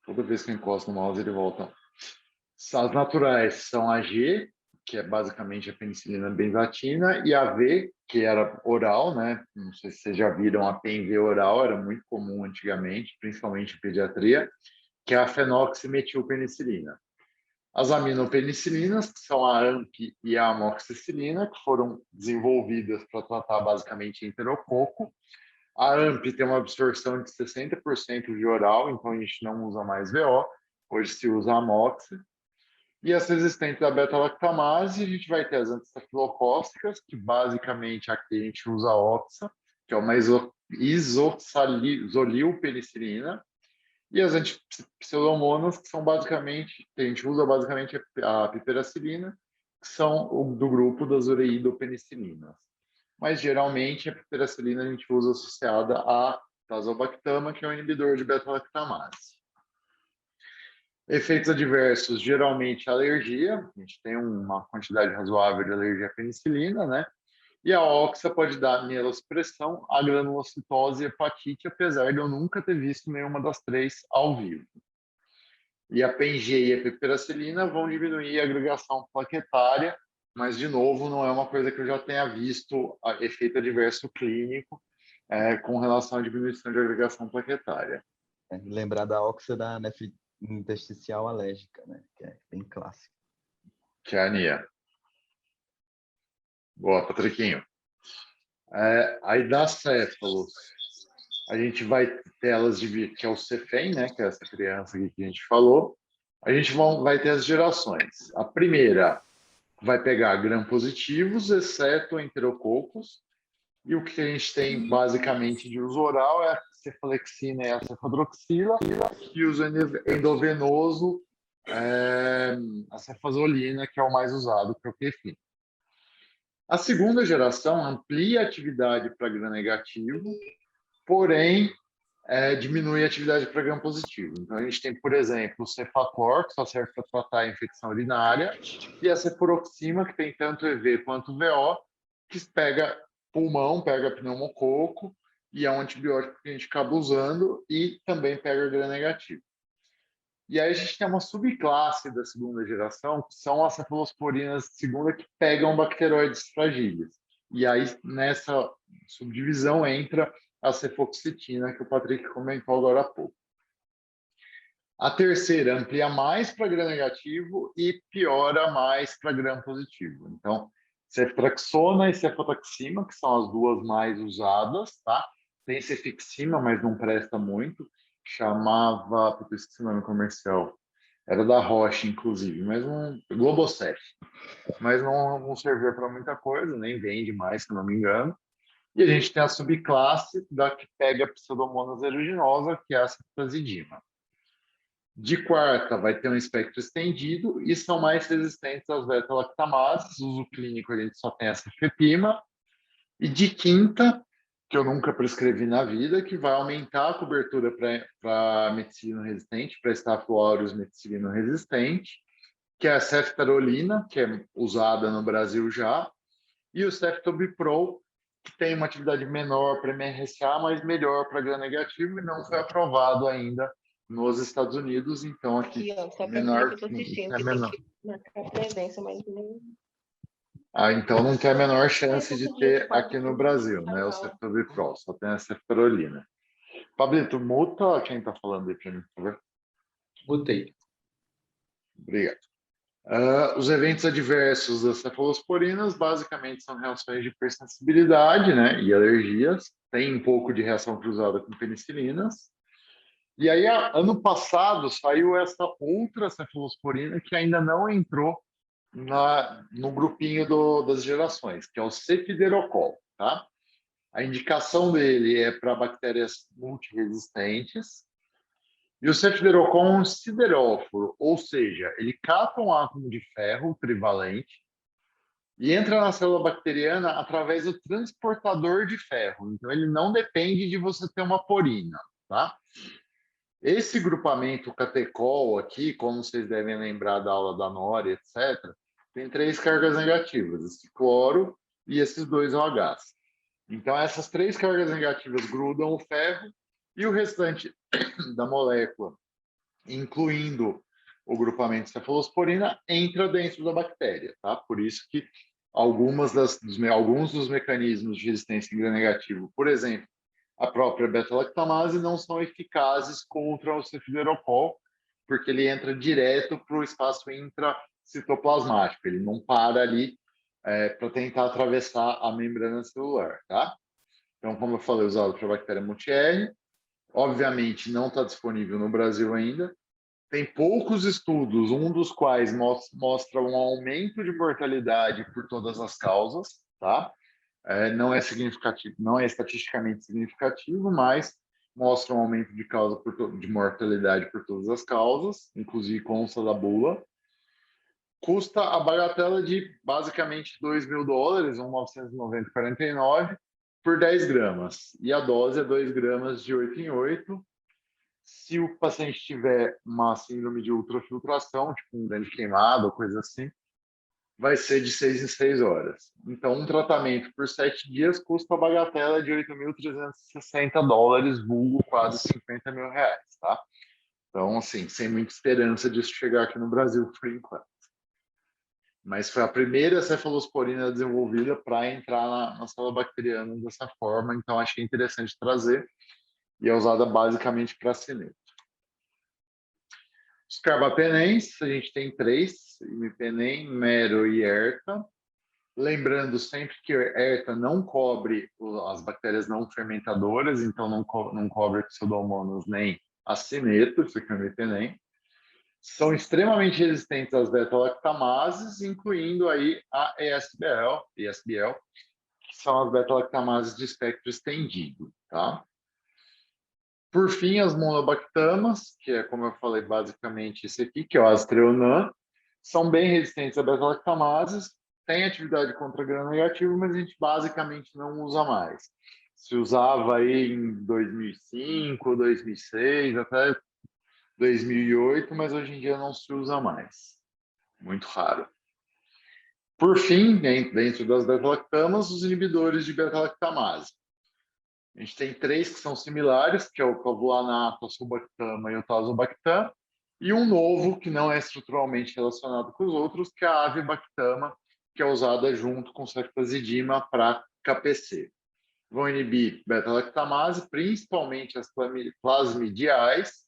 Toda vez que eu encosto no mouse, ele volta. As naturais são a G, que é basicamente a penicilina benzatina, e a V, que era oral, né? Não sei se vocês já viram a PENV oral, era muito comum antigamente, principalmente em pediatria, que é a fenoximetilpenicilina. As aminopenicilinas, que são a AMP e a amoxicilina, que foram desenvolvidas para tratar basicamente enterococo. A AMP tem uma absorção de 60% de oral, então a gente não usa mais VO, hoje se usa amox. E as resistentes à beta-lactamase, a gente vai ter as antiestafilocócicas, que basicamente aqui a gente usa a oxa, que é uma isoxazolilpenicilina, e as antipseudomonas, que são basicamente, que a gente usa basicamente a piperacilina, que são do grupo das ureidopenicilinas. Mas geralmente a piperacilina a gente usa associada a tazobactama, que é um inibidor de beta-lactamase. Efeitos adversos, geralmente alergia, a gente tem uma quantidade razoável de alergia à penicilina, né? E a oxa pode dar mielosupressão, a granulocitose e hepatite, apesar de eu nunca ter visto nenhuma das três ao vivo. E a PENG e a piperacilina vão diminuir a agregação plaquetária, mas, de novo, não é uma coisa que eu já tenha visto efeito adverso clínico com relação à diminuição de agregação plaquetária. Lembrar da oxa da nefrite intersticial alérgica, né? Que é bem clássico. Que é a ANIA. Boa, Patriquinho. Aí das céfalos, a gente vai ter elas que é o Cefem, né? Que é essa criança aqui que a gente falou. A gente vai ter as gerações. A primeira vai pegar gram-positivos, exceto enterococos. E o que a gente tem basicamente de uso oral é a cefalexina e a cefadroxila, e uso endovenoso a cefazolina, que é o mais usado, que é o Kefin. A segunda geração amplia a atividade para gram-negativo, porém diminui a atividade para gram-positivo. Então, a gente tem, por exemplo, o Cefaclor, que só serve para tratar a infecção urinária, e a cefuroxima, que tem tanto EV quanto VO, que pega pulmão, pega pneumococo, e é um antibiótico que a gente acaba usando, e também pega gram-negativo. E aí a gente tem uma subclasse da segunda geração, que são as cefalosporinas de segunda, que pegam bacteroides fragíveis. E aí, nessa subdivisão, entra a cefoxitina, que o Patrick comentou agora há pouco. A terceira amplia mais para gram-negativo e piora mais para gram-positivo. Então, ceftraxona e cefotaxima, que são as duas mais usadas, tá? Tem cefixima, mas não presta muito. chamava, eu esqueci o nome comercial, era da Roche, inclusive, mas um Globocef, mas não servia para muita coisa, nem vende mais, se não me engano. E a gente tem a subclasse da que pega a Pseudomonas aeruginosa, que é a ceftazidima. De quarta, vai ter um espectro estendido e são mais resistentes às beta-lactamases. Uso clínico, a gente só tem a cefepima. E de quinta, que eu nunca prescrevi na vida, que vai aumentar a cobertura para meticilino resistente, para Staphylo aureus meticilino resistente, que é a ceftarolina, que é usada no Brasil já, e o ceftobiprol, que tem uma atividade menor para MRSA, mas melhor para gram-negativo e não foi aprovado ainda nos Estados Unidos, então aqui Ó, só para menor, dizer que eu tô assistindo, é que tem menor. que marcar a presença, mas nem. Então não tem a menor chance Mas de eu podia ter ocupar aqui no tudo, Brasil, tá né? O mal. ceftobiprol, só tem a ceftarolina. Pablito, muta quem está falando aí para mim, por favor. Botei. Obrigado. Os eventos adversos das cefalosporinas basicamente são reações de hipersensibilidade, né, e alergias. Tem um pouco de reação cruzada com penicilinas. E aí, ano passado, saiu essa outra cefalosporina que ainda não entrou no grupinho das gerações, que é o cefiderocol, tá? A indicação dele é para bactérias multiresistentes. E o ceftriaxone é um sideróforo, ou seja, ele cata um átomo de ferro trivalente e entra na célula bacteriana através do transportador de ferro. Então, ele não depende de você ter uma porina, tá? Esse grupamento catecol aqui, como vocês devem lembrar da aula da Nori, etc., tem 3 cargas negativas, esse cloro e esses 2 OHs. Então, essas 3 cargas negativas grudam o ferro e o restante da molécula, incluindo o grupamento de cefalosporina, entra dentro da bactéria, tá? Por isso que alguns dos mecanismos de resistência em gram-negativo, por exemplo, a própria beta-lactamase, não são eficazes contra o cefiderocol, porque ele entra direto para o espaço intracitoplasmático, ele não para ali para tentar atravessar a membrana celular, tá? Então, como eu falei, usado para bactéria multi-R, obviamente não está disponível no Brasil ainda. Tem poucos estudos, um dos quais mostra um aumento de mortalidade por todas as causas, tá? Não é significativo, não é estatisticamente significativo, mas mostra um aumento de causa de mortalidade por todas as causas, inclusive consta da bula. Custa a bagatela de basicamente $2.000, 1.990,49 por 10 gramas. E a dose é 2 gramas de 8 em 8. Se o paciente tiver uma síndrome de ultrafiltração, tipo um dente queimado ou coisa assim, vai ser de 6 em 6 horas. Então, um tratamento por 7 dias custa a bagatela de $8.360, vulgo quase R$ 50.000, tá? Então, assim, sem muita esperança disso chegar aqui no Brasil por enquanto. Mas foi a primeira cefalosporina desenvolvida para entrar na célula bacteriana dessa forma, então achei interessante trazer, e é usada basicamente para cineto. Os carbapenens, a gente tem 3, imipenem, mero e erta. Lembrando sempre que erta não cobre as bactérias não fermentadoras, então não cobre pseudomonas nem acineto, isso aqui é o imipenem. São extremamente resistentes às beta-lactamases, incluindo aí a ESBL, que são as beta-lactamases de espectro estendido, tá? Por fim, as monobactamas, que é, como eu falei, basicamente esse aqui, que é o Aztreonam, são bem resistentes a beta-lactamases, tem atividade contra gram-negativo, mas a gente basicamente não usa mais. Se usava aí em 2005, 2006, até 2008, mas hoje em dia não se usa mais. Muito raro. Por fim, dentro das beta-lactamas, os inibidores de beta-lactamase. A gente tem 3 que são similares, que é o clavulanato, a sulbactam e o tazobactam, e um novo que não é estruturalmente relacionado com os outros, que é a avibactama, que é usada junto com ceftazidima para KPC. Vão inibir beta-lactamase, principalmente as plasmidiais,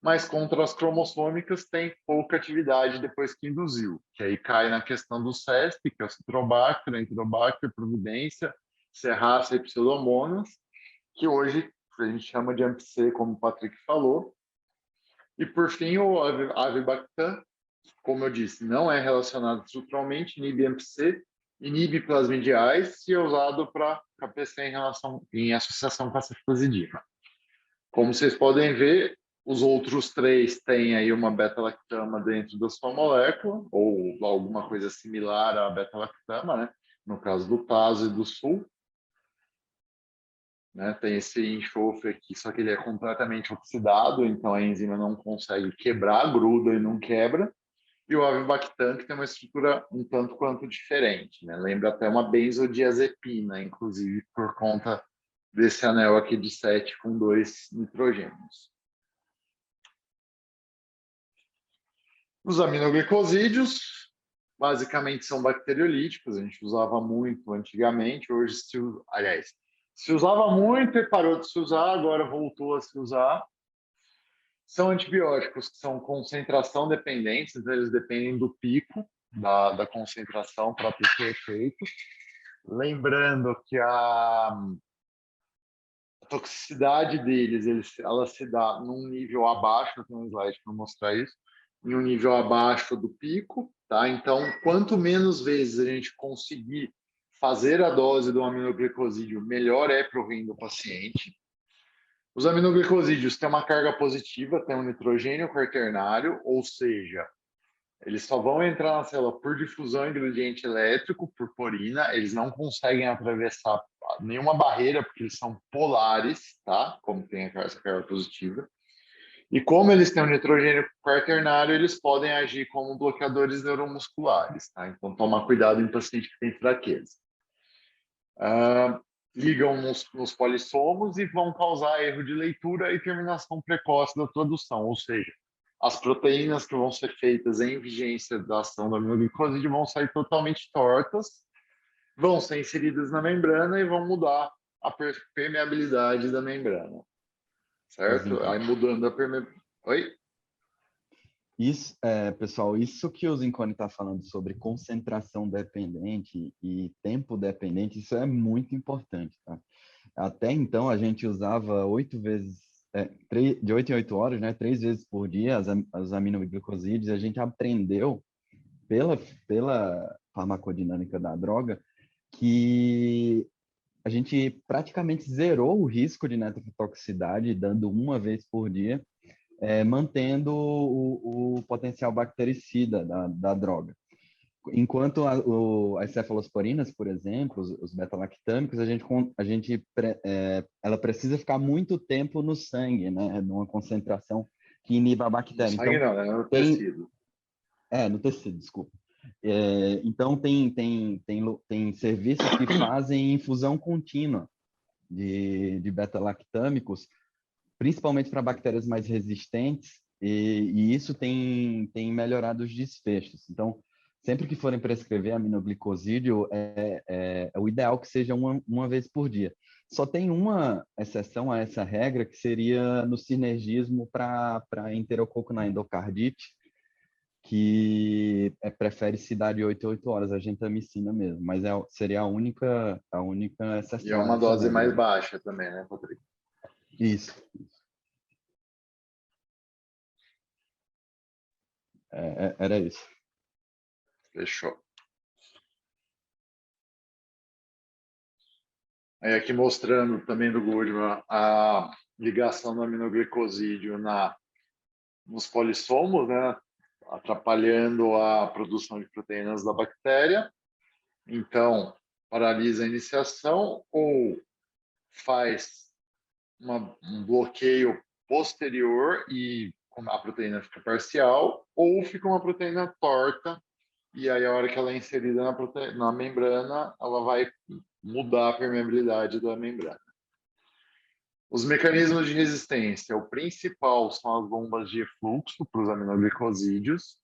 mas contra as cromossômicas tem pouca atividade depois que induziu, que aí cai na questão do CESP, que é o Citrobacter, Enterobacter, Providência, Serratia e Pseudomonas, que hoje que a gente chama de AMP-C, como o Patrick falou. E, por fim, o avibactam, como eu disse, não é relacionado estruturalmente, inibe AMP-C, inibe plasmidiais e é usado para KPC em associação com a cefazidina. Como vocês podem ver, os outros três têm aí uma beta-lactama dentro da sua molécula, ou alguma coisa similar à beta-lactama, né? No caso do TASO e do SUL. Né? Tem esse enxofre aqui, só que ele é completamente oxidado, então a enzima não consegue quebrar, gruda e não quebra. E o avibactam, que tem uma estrutura um tanto quanto diferente, né? Lembra até uma benzodiazepina, inclusive, por conta desse anel aqui de 7 com 2 nitrogênios. Os aminoglicosídeos, basicamente, são bacteriolíticos, a gente usava muito antigamente, hoje se usava muito e parou de se usar, agora voltou a se usar. São antibióticos que são concentração dependentes, então eles dependem do pico da concentração para ter efeito. Lembrando que a toxicidade deles, ela se dá num nível abaixo, eu tenho um slide para mostrar isso, em um nível abaixo do pico, tá? Então, quanto menos vezes a gente conseguir fazer a dose do aminoglicosídeo, melhor é para o rim do paciente. Os aminoglicosídeos têm uma carga positiva, tem um nitrogênio quaternário, ou seja, eles só vão entrar na célula por difusão em gradiente elétrico, por porina, eles não conseguem atravessar nenhuma barreira, porque eles são polares, tá? Como tem essa carga positiva. E como eles têm um nitrogênio quaternário, eles podem agir como bloqueadores neuromusculares, tá? Então, toma cuidado em paciente que tem fraqueza. Ligam nos polissomos e vão causar erro de leitura e terminação precoce da tradução, ou seja, as proteínas que vão ser feitas em vigência da ação da aminoglicosídeo vão sair totalmente tortas, vão ser inseridas na membrana e vão mudar a permeabilidade da membrana, certo? Aí mudando a permeabilidade... Oi? Isso, pessoal, isso que o Zincone está falando sobre concentração dependente e tempo dependente, isso é muito importante, tá? Até então, a gente usava 8 vezes, de 8 em 8 horas, né? 3 vezes por dia, as aminoglicosídeos, a gente aprendeu pela farmacodinâmica da droga que a gente praticamente zerou o risco de nefrotoxicidade, dando uma vez por dia, mantendo o potencial bactericida da droga. Enquanto as cefalosporinas, por exemplo, os beta-lactâmicos, ela precisa ficar muito tempo no sangue, né? Numa concentração que iniba a bactéria. No sangue não, é no tecido. No tecido, desculpa. Então, tem serviços que fazem infusão contínua de beta-lactâmicos, principalmente para bactérias mais resistentes, e isso tem melhorado os desfechos. Então, sempre que forem prescrever aminoglicosídeo, é o ideal que seja uma vez por dia. Só tem uma exceção a essa regra, que seria no sinergismo para enterococo na endocardite, que prefere se dar de 8 a 8 horas, a gentamicina mesmo, mas seria a única exceção. E é uma dose mais baixa também, né, Rodrigo? Isso. Era isso. Fechou. Aí aqui mostrando também do Goodman a ligação do aminoglicosídeo nos polissomos, né? Atrapalhando a produção de proteínas da bactéria. Então, paralisa a iniciação ou faz um bloqueio posterior e a proteína fica parcial, ou fica uma proteína torta, e aí a hora que ela é inserida na membrana, ela vai mudar a permeabilidade da membrana. Os mecanismos de resistência, o principal são as bombas de efluxo para os aminoglicosídeos.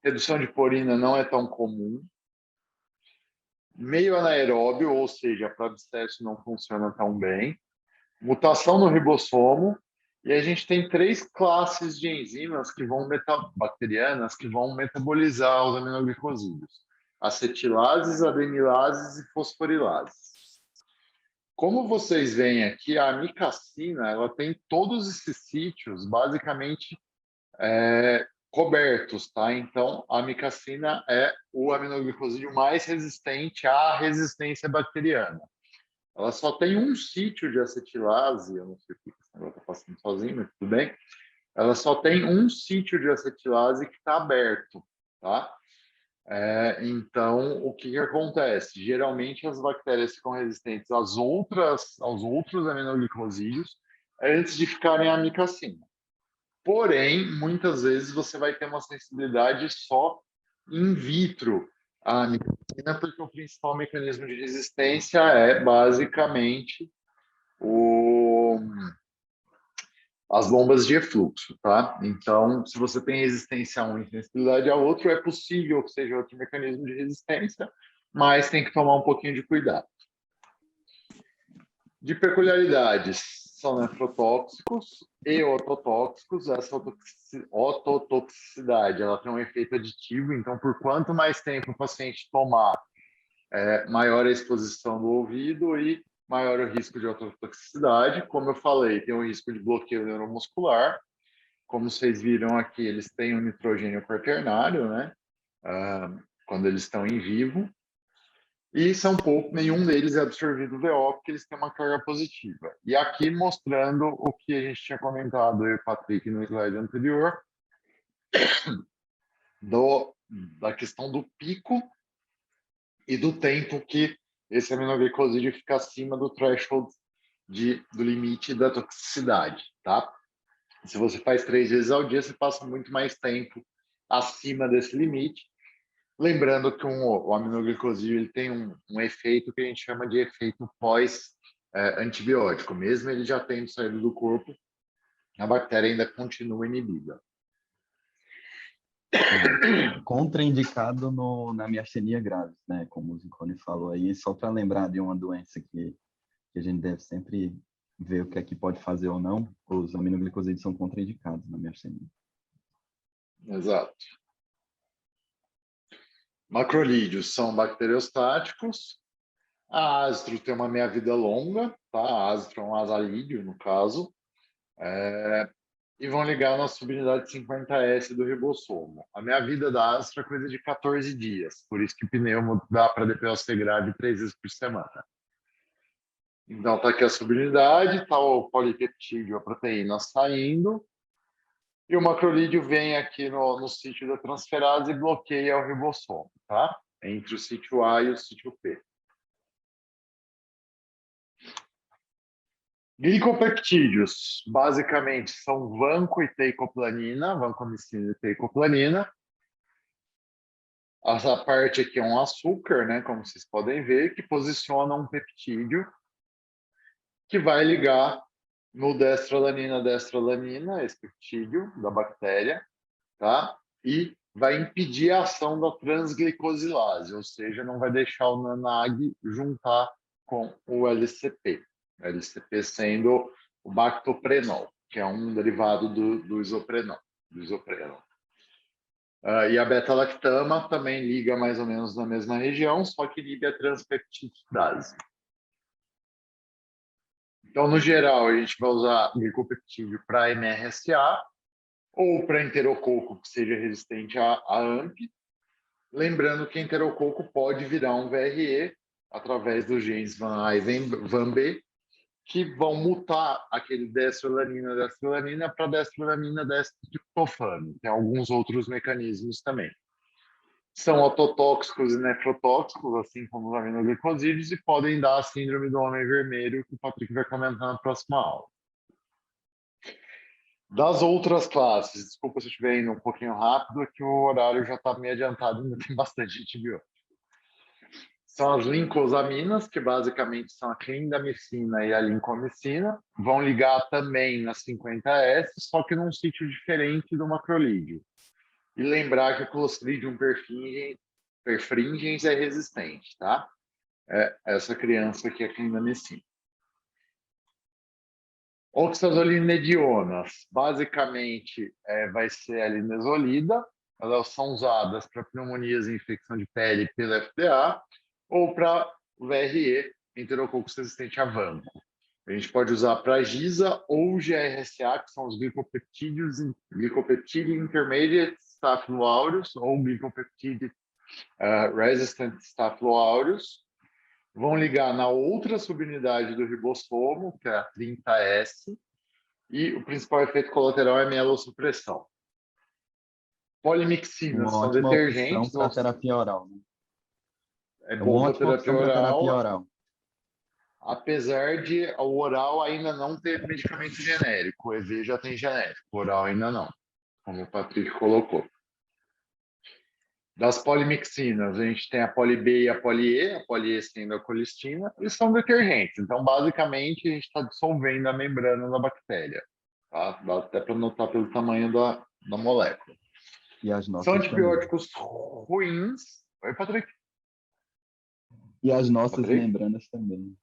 Redução de porina não é tão comum. Meio anaeróbio, ou seja, para abscesso não funciona tão bem. Mutação no ribossomo. E a gente tem 3 classes de enzimas bacterianas que vão metabolizar os aminoglicosídeos: acetilases, adenilases e fosforilases. Como vocês veem aqui, a amicacina ela tem todos esses sítios basicamente cobertos, tá? Então, a amicacina é o aminoglicosídeo mais resistente à resistência bacteriana. Ela só tem um sítio de acetilase, eu não sei porque esse negócio está passando sozinho, mas tudo bem. Ela só tem um sítio de acetilase que está aberto, tá? Então, o que acontece? Geralmente, as bactérias ficam resistentes aos outros aminoglicosídeos antes de ficarem à amicacina. Porém, muitas vezes você vai ter uma sensibilidade só in vitro à amicacina, porque o principal mecanismo de resistência é basicamente as bombas de efluxo, tá? Então, se você tem resistência a um e sensibilidade a outro, é possível que seja outro mecanismo de resistência, mas tem que tomar um pouquinho de cuidado. De peculiaridades, são nefrotóxicos e ototóxicos. Essa ototoxicidade, ela tem um efeito aditivo, então, por quanto mais tempo o paciente tomar, maior a exposição do ouvido e maior o risco de ototoxicidade. Como eu falei, tem o risco de bloqueio neuromuscular. Como vocês viram aqui, eles têm um nitrogênio quaternário, né? Quando eles estão em vivo. E são pouco, nenhum deles é absorvido VO, porque eles têm uma carga positiva. E aqui mostrando o que a gente tinha comentado, eu e o Patrick, no slide anterior, da questão do pico e do tempo que esse aminoglicosídeo fica acima do threshold do limite da toxicidade, tá? Se você faz 3 vezes ao dia, você passa muito mais tempo acima desse limite. Lembrando que o aminoglicosídeo ele tem um efeito que a gente chama de efeito pós-antibiótico. Mesmo ele já tendo saído do corpo, a bactéria ainda continua inibida. Contraindicado na miastenia graves, né? Como o Zicone falou aí, só para lembrar de uma doença que a gente deve sempre ver o que é que pode fazer ou não, os aminoglicosídeos são contraindicados na miastenia. Exato. Macrolídeos são bacteriostáticos. A astro tem uma meia-vida longa, tá? A astro é um azalídeo, no caso. E vão ligar na subunidade 50S do ribossomo. A meia-vida da astro é coisa de 14 dias, por isso que o pneumo dá para DPOC grave 3 vezes por semana. Então, está aqui a subunidade, está o polipeptídeo, a proteína saindo, e o macrolídeo vem aqui no sítio da transferase e bloqueia o ribossomo, tá? Entre o sítio A e o sítio P. Glicopeptídeos, basicamente, são vanco e teicoplanina, vancomicina e teicoplanina. Essa parte aqui é um açúcar, né, como vocês podem ver, que posiciona um peptídeo que vai ligar no destrolanina, esse peptídeo da bactéria, tá? E vai impedir a ação da transglicosilase, ou seja, não vai deixar o NANAG juntar com o LCP. O LCP sendo o bactoprenol, que é um derivado do isoprenol. E a beta-lactama também liga mais ou menos na mesma região, só que inibe a transpeptidase. Então, no geral, a gente vai usar glicopeptídeo para MRSA ou para enterococo que seja resistente a AMP. Lembrando que enterococo pode virar um VRE através dos genes Van A e Van B, que vão mutar aquele destrolanina para destrolamina destriptofano. Tem alguns outros mecanismos também. São ototóxicos e nefrotóxicos, assim como os aminoglicosídeos, e podem dar a síndrome do homem vermelho, que o Patrick vai comentar na próxima aula. Das outras classes, desculpa se eu estiver indo um pouquinho rápido, é que o horário já está meio adiantado, ainda tem bastante antibiótico. São as lincosaminas, que basicamente são a clindamicina e a lincomicina, vão ligar também na 50S, só que num sítio diferente do macrolídeo. E lembrar que o Clostridium perfringens é resistente, tá? Essa criança aqui é a clindamicina. Oxazolinedionas, basicamente, vai ser a linezolida. Elas são usadas para pneumonias e infecção de pele pela FDA ou para VRE enterococcus resistente a vanco. A gente pode usar para GISA ou GRSA, que são os Glycopeptide Intermediate Staphylo aureus ou Glycopeptide Resistant Staphylo aureus. Vão ligar na outra subunidade do ribossomo, que é a 30S, e o principal efeito colateral é mielossupressão. Polimixinas Uma são ótima detergentes. opção para terapia oral, né? É É bom uma para ótima terapia opção para terapia oral, oral. apesar de o oral ainda não ter medicamento genérico. O EV já tem genérico, o oral ainda não, como o Patrick colocou. Das polimixinas, a gente tem a poli-B e a poli-E. A poli-E sendo a colistina, e são detergentes. Então, basicamente, a gente está dissolvendo a membrana da bactéria. Tá? Dá até para notar pelo tamanho da molécula. E as São nossas também. antibióticos ruins. Oi, Patrick. E as nossas Patrick? membranas também.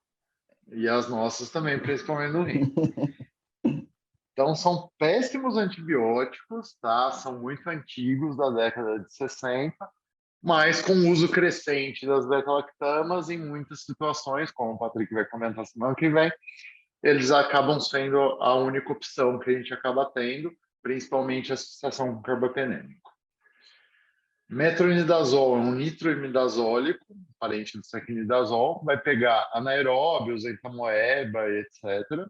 E as nossas também, principalmente no rim. Então, são péssimos antibióticos, tá? São muito antigos, da década de 60, mas com uso crescente das beta-lactamas em muitas situações, como o Patrick vai comentar semana que vem, eles acabam sendo a única opção que a gente acaba tendo, principalmente a associação com carbapenêmico. Metronidazol é um nitroimidazólico, parente do saquinidazol, vai pegar anaeróbios, entamoeba, etc.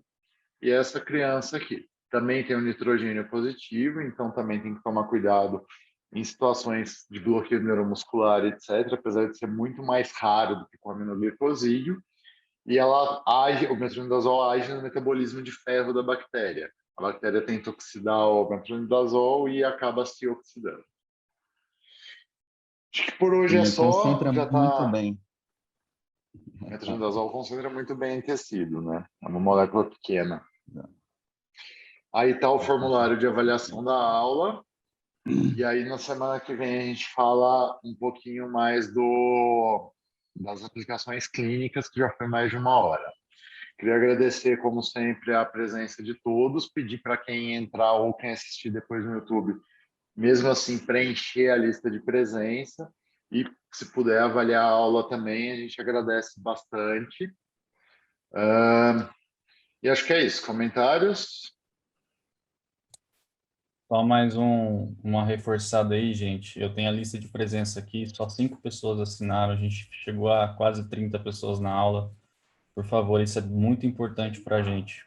E essa criança aqui também tem um nitrogênio positivo, então também tem que tomar cuidado em situações de bloqueio neuromuscular, etc., apesar de ser muito mais raro do que com aminoglicosídeo. E ela age, o metronidazol age no metabolismo de ferro da bactéria. A bactéria tenta oxidar o metronidazol e acaba se oxidando. Acho que por hoje é E só, concentra já muito tá. bem. O metronidazol concentra muito bem em tecido, né? É uma molécula pequena. Aí está o formulário de avaliação da aula. E aí, na semana que vem, a gente fala um pouquinho mais das aplicações clínicas, que já foi mais de uma hora. Queria agradecer, como sempre, a presença de todos, pedir para quem entrar ou quem assistir depois no YouTube, mesmo assim, preencher a lista de presença e, se puder, avaliar a aula também, a gente agradece bastante. E acho que é isso. Comentários? Só mais uma reforçada aí, gente. Eu tenho a lista de presença aqui, só 5 pessoas assinaram, a gente chegou a quase 30 pessoas na aula. Por favor, isso é muito importante para a gente.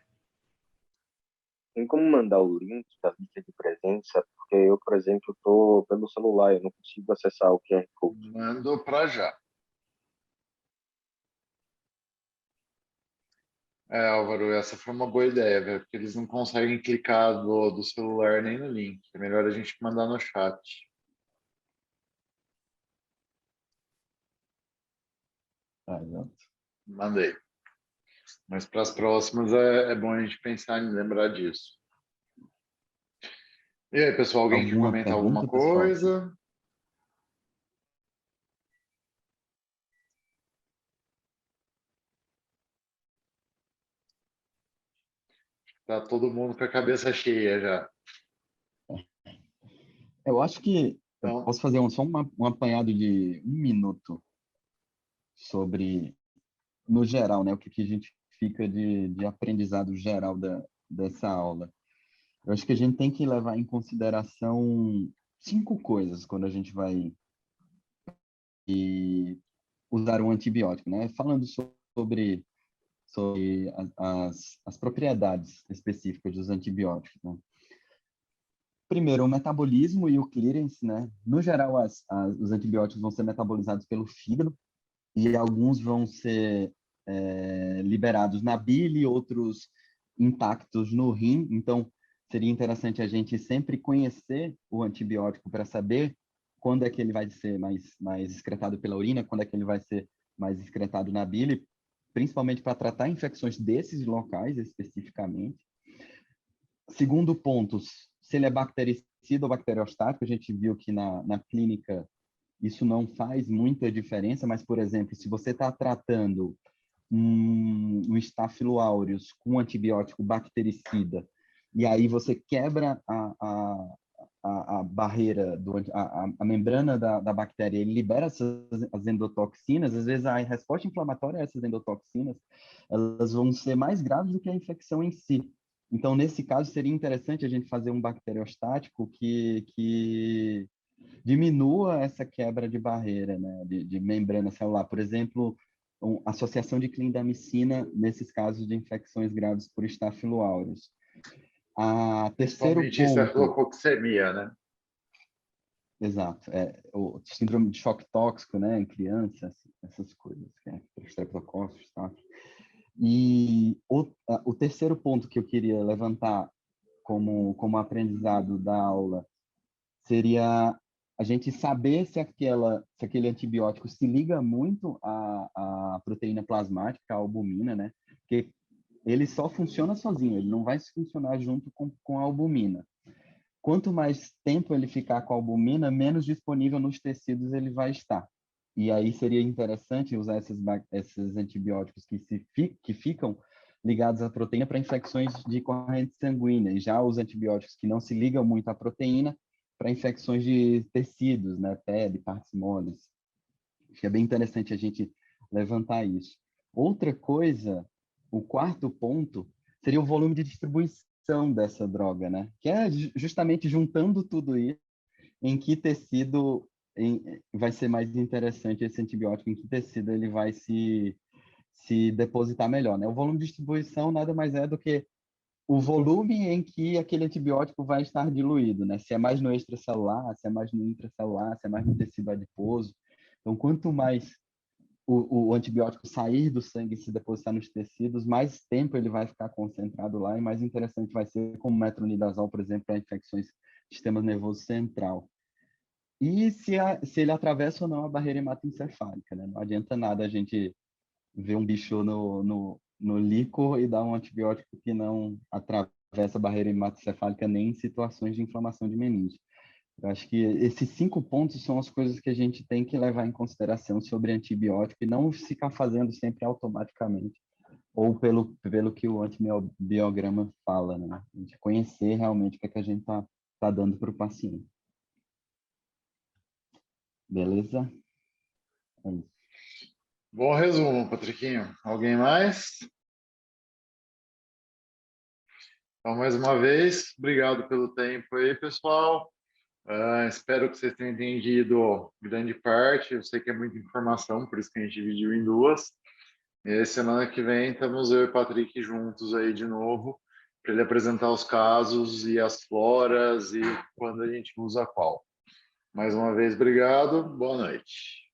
Tem como mandar o link da lista de presença? Porque eu, por exemplo, estou pelo celular, eu não consigo acessar o QR Code. Mando para já. Álvaro, essa foi uma boa ideia, velho, porque eles não conseguem clicar do celular nem no link. É melhor a gente mandar no chat. Mandei. Mas para as próximas é bom a gente pensar em lembrar disso. E aí, pessoal, alguém quer comentar alguma coisa? Tá todo mundo com a cabeça cheia já. Eu acho que eu Então, posso fazer só um apanhado de 1 minuto sobre, no geral, né, o que a gente fica de aprendizado geral dessa aula. Eu acho que a gente tem que levar em consideração 5 coisas quando a gente vai usar um antibiótico, né? Falando sobre as propriedades específicas dos antibióticos, né? Primeiro, o metabolismo e o clearance, né? No geral, os antibióticos vão ser metabolizados pelo fígado e alguns vão ser liberados na bile, outros intactos no rim. Então, seria interessante a gente sempre conhecer o antibiótico para saber quando é que ele vai ser mais excretado pela urina, quando é que ele vai ser mais excretado na bile, principalmente para tratar infecções desses locais especificamente. Segundo ponto, se ele é bactericida ou bacteriostático, a gente viu que na clínica isso não faz muita diferença, mas, por exemplo, se você está tratando um Staphylo aureus com antibiótico bactericida, e aí você quebra a a barreira, a membrana da bactéria, ele libera as endotoxinas, às vezes a resposta inflamatória a essas endotoxinas, elas vão ser mais graves do que a infecção em si. Então, nesse caso, seria interessante a gente fazer um bacteriostático que diminua essa quebra de barreira, né, de membrana celular. Por exemplo, associação de clindamicina nesses casos de infecções graves por Staphylo aureus. Terceiro Principalmente ponto... cefalococcemia, né? Exato. O síndrome de choque tóxico, né, em crianças, essas coisas, que é Streptococcus, tá? E o terceiro ponto que eu queria levantar como aprendizado da aula seria a gente saber se aquele antibiótico se liga muito à proteína plasmática, à albumina, né? Porque ele só funciona sozinho, ele não vai funcionar junto com a albumina. Quanto mais tempo ele ficar com a albumina, menos disponível nos tecidos ele vai estar. E aí seria interessante usar esses antibióticos que ficam ligados à proteína para infecções de corrente sanguínea. E já os antibióticos que não se ligam muito à proteína para infecções de tecidos, né? Pele, partes moles. Acho que é bem interessante a gente levantar isso. Outra coisa, o quarto ponto, seria o volume de distribuição dessa droga, né? Que é justamente juntando tudo isso, em que tecido vai ser mais interessante esse antibiótico, em que tecido ele vai se depositar melhor, né? O volume de distribuição nada mais é do que o volume em que aquele antibiótico vai estar diluído, né? Se é mais no extracelular, se é mais no intracelular, se é mais no tecido adiposo. Então, quanto mais o antibiótico sair do sangue e se depositar nos tecidos, mais tempo ele vai ficar concentrado lá e mais interessante vai ser, como metronidazol, por exemplo, para infecções do sistema nervoso central. E se ele atravessa ou não a barreira hematoencefálica, né? Não adianta nada a gente ver um bicho no líquor e dar um antibiótico que não atravessa a barreira hematoencefálica nem em situações de inflamação de meninge. Eu acho que esses 5 pontos são as coisas que a gente tem que levar em consideração sobre antibiótico e não ficar fazendo sempre automaticamente ou pelo que o antibiograma fala, né? A gente conhecer realmente o que é que a gente tá dando para o paciente. Beleza? É isso. Bom resumo, Patriquinho. Alguém mais? Então, mais uma vez, obrigado pelo tempo aí, pessoal. Espero que vocês tenham entendido grande parte. Eu sei que é muita informação, por isso que a gente dividiu em duas. E semana que vem estamos eu e o Patrick juntos aí de novo, para ele apresentar os casos e as floras e quando a gente usa qual. Mais uma vez, obrigado. Boa noite.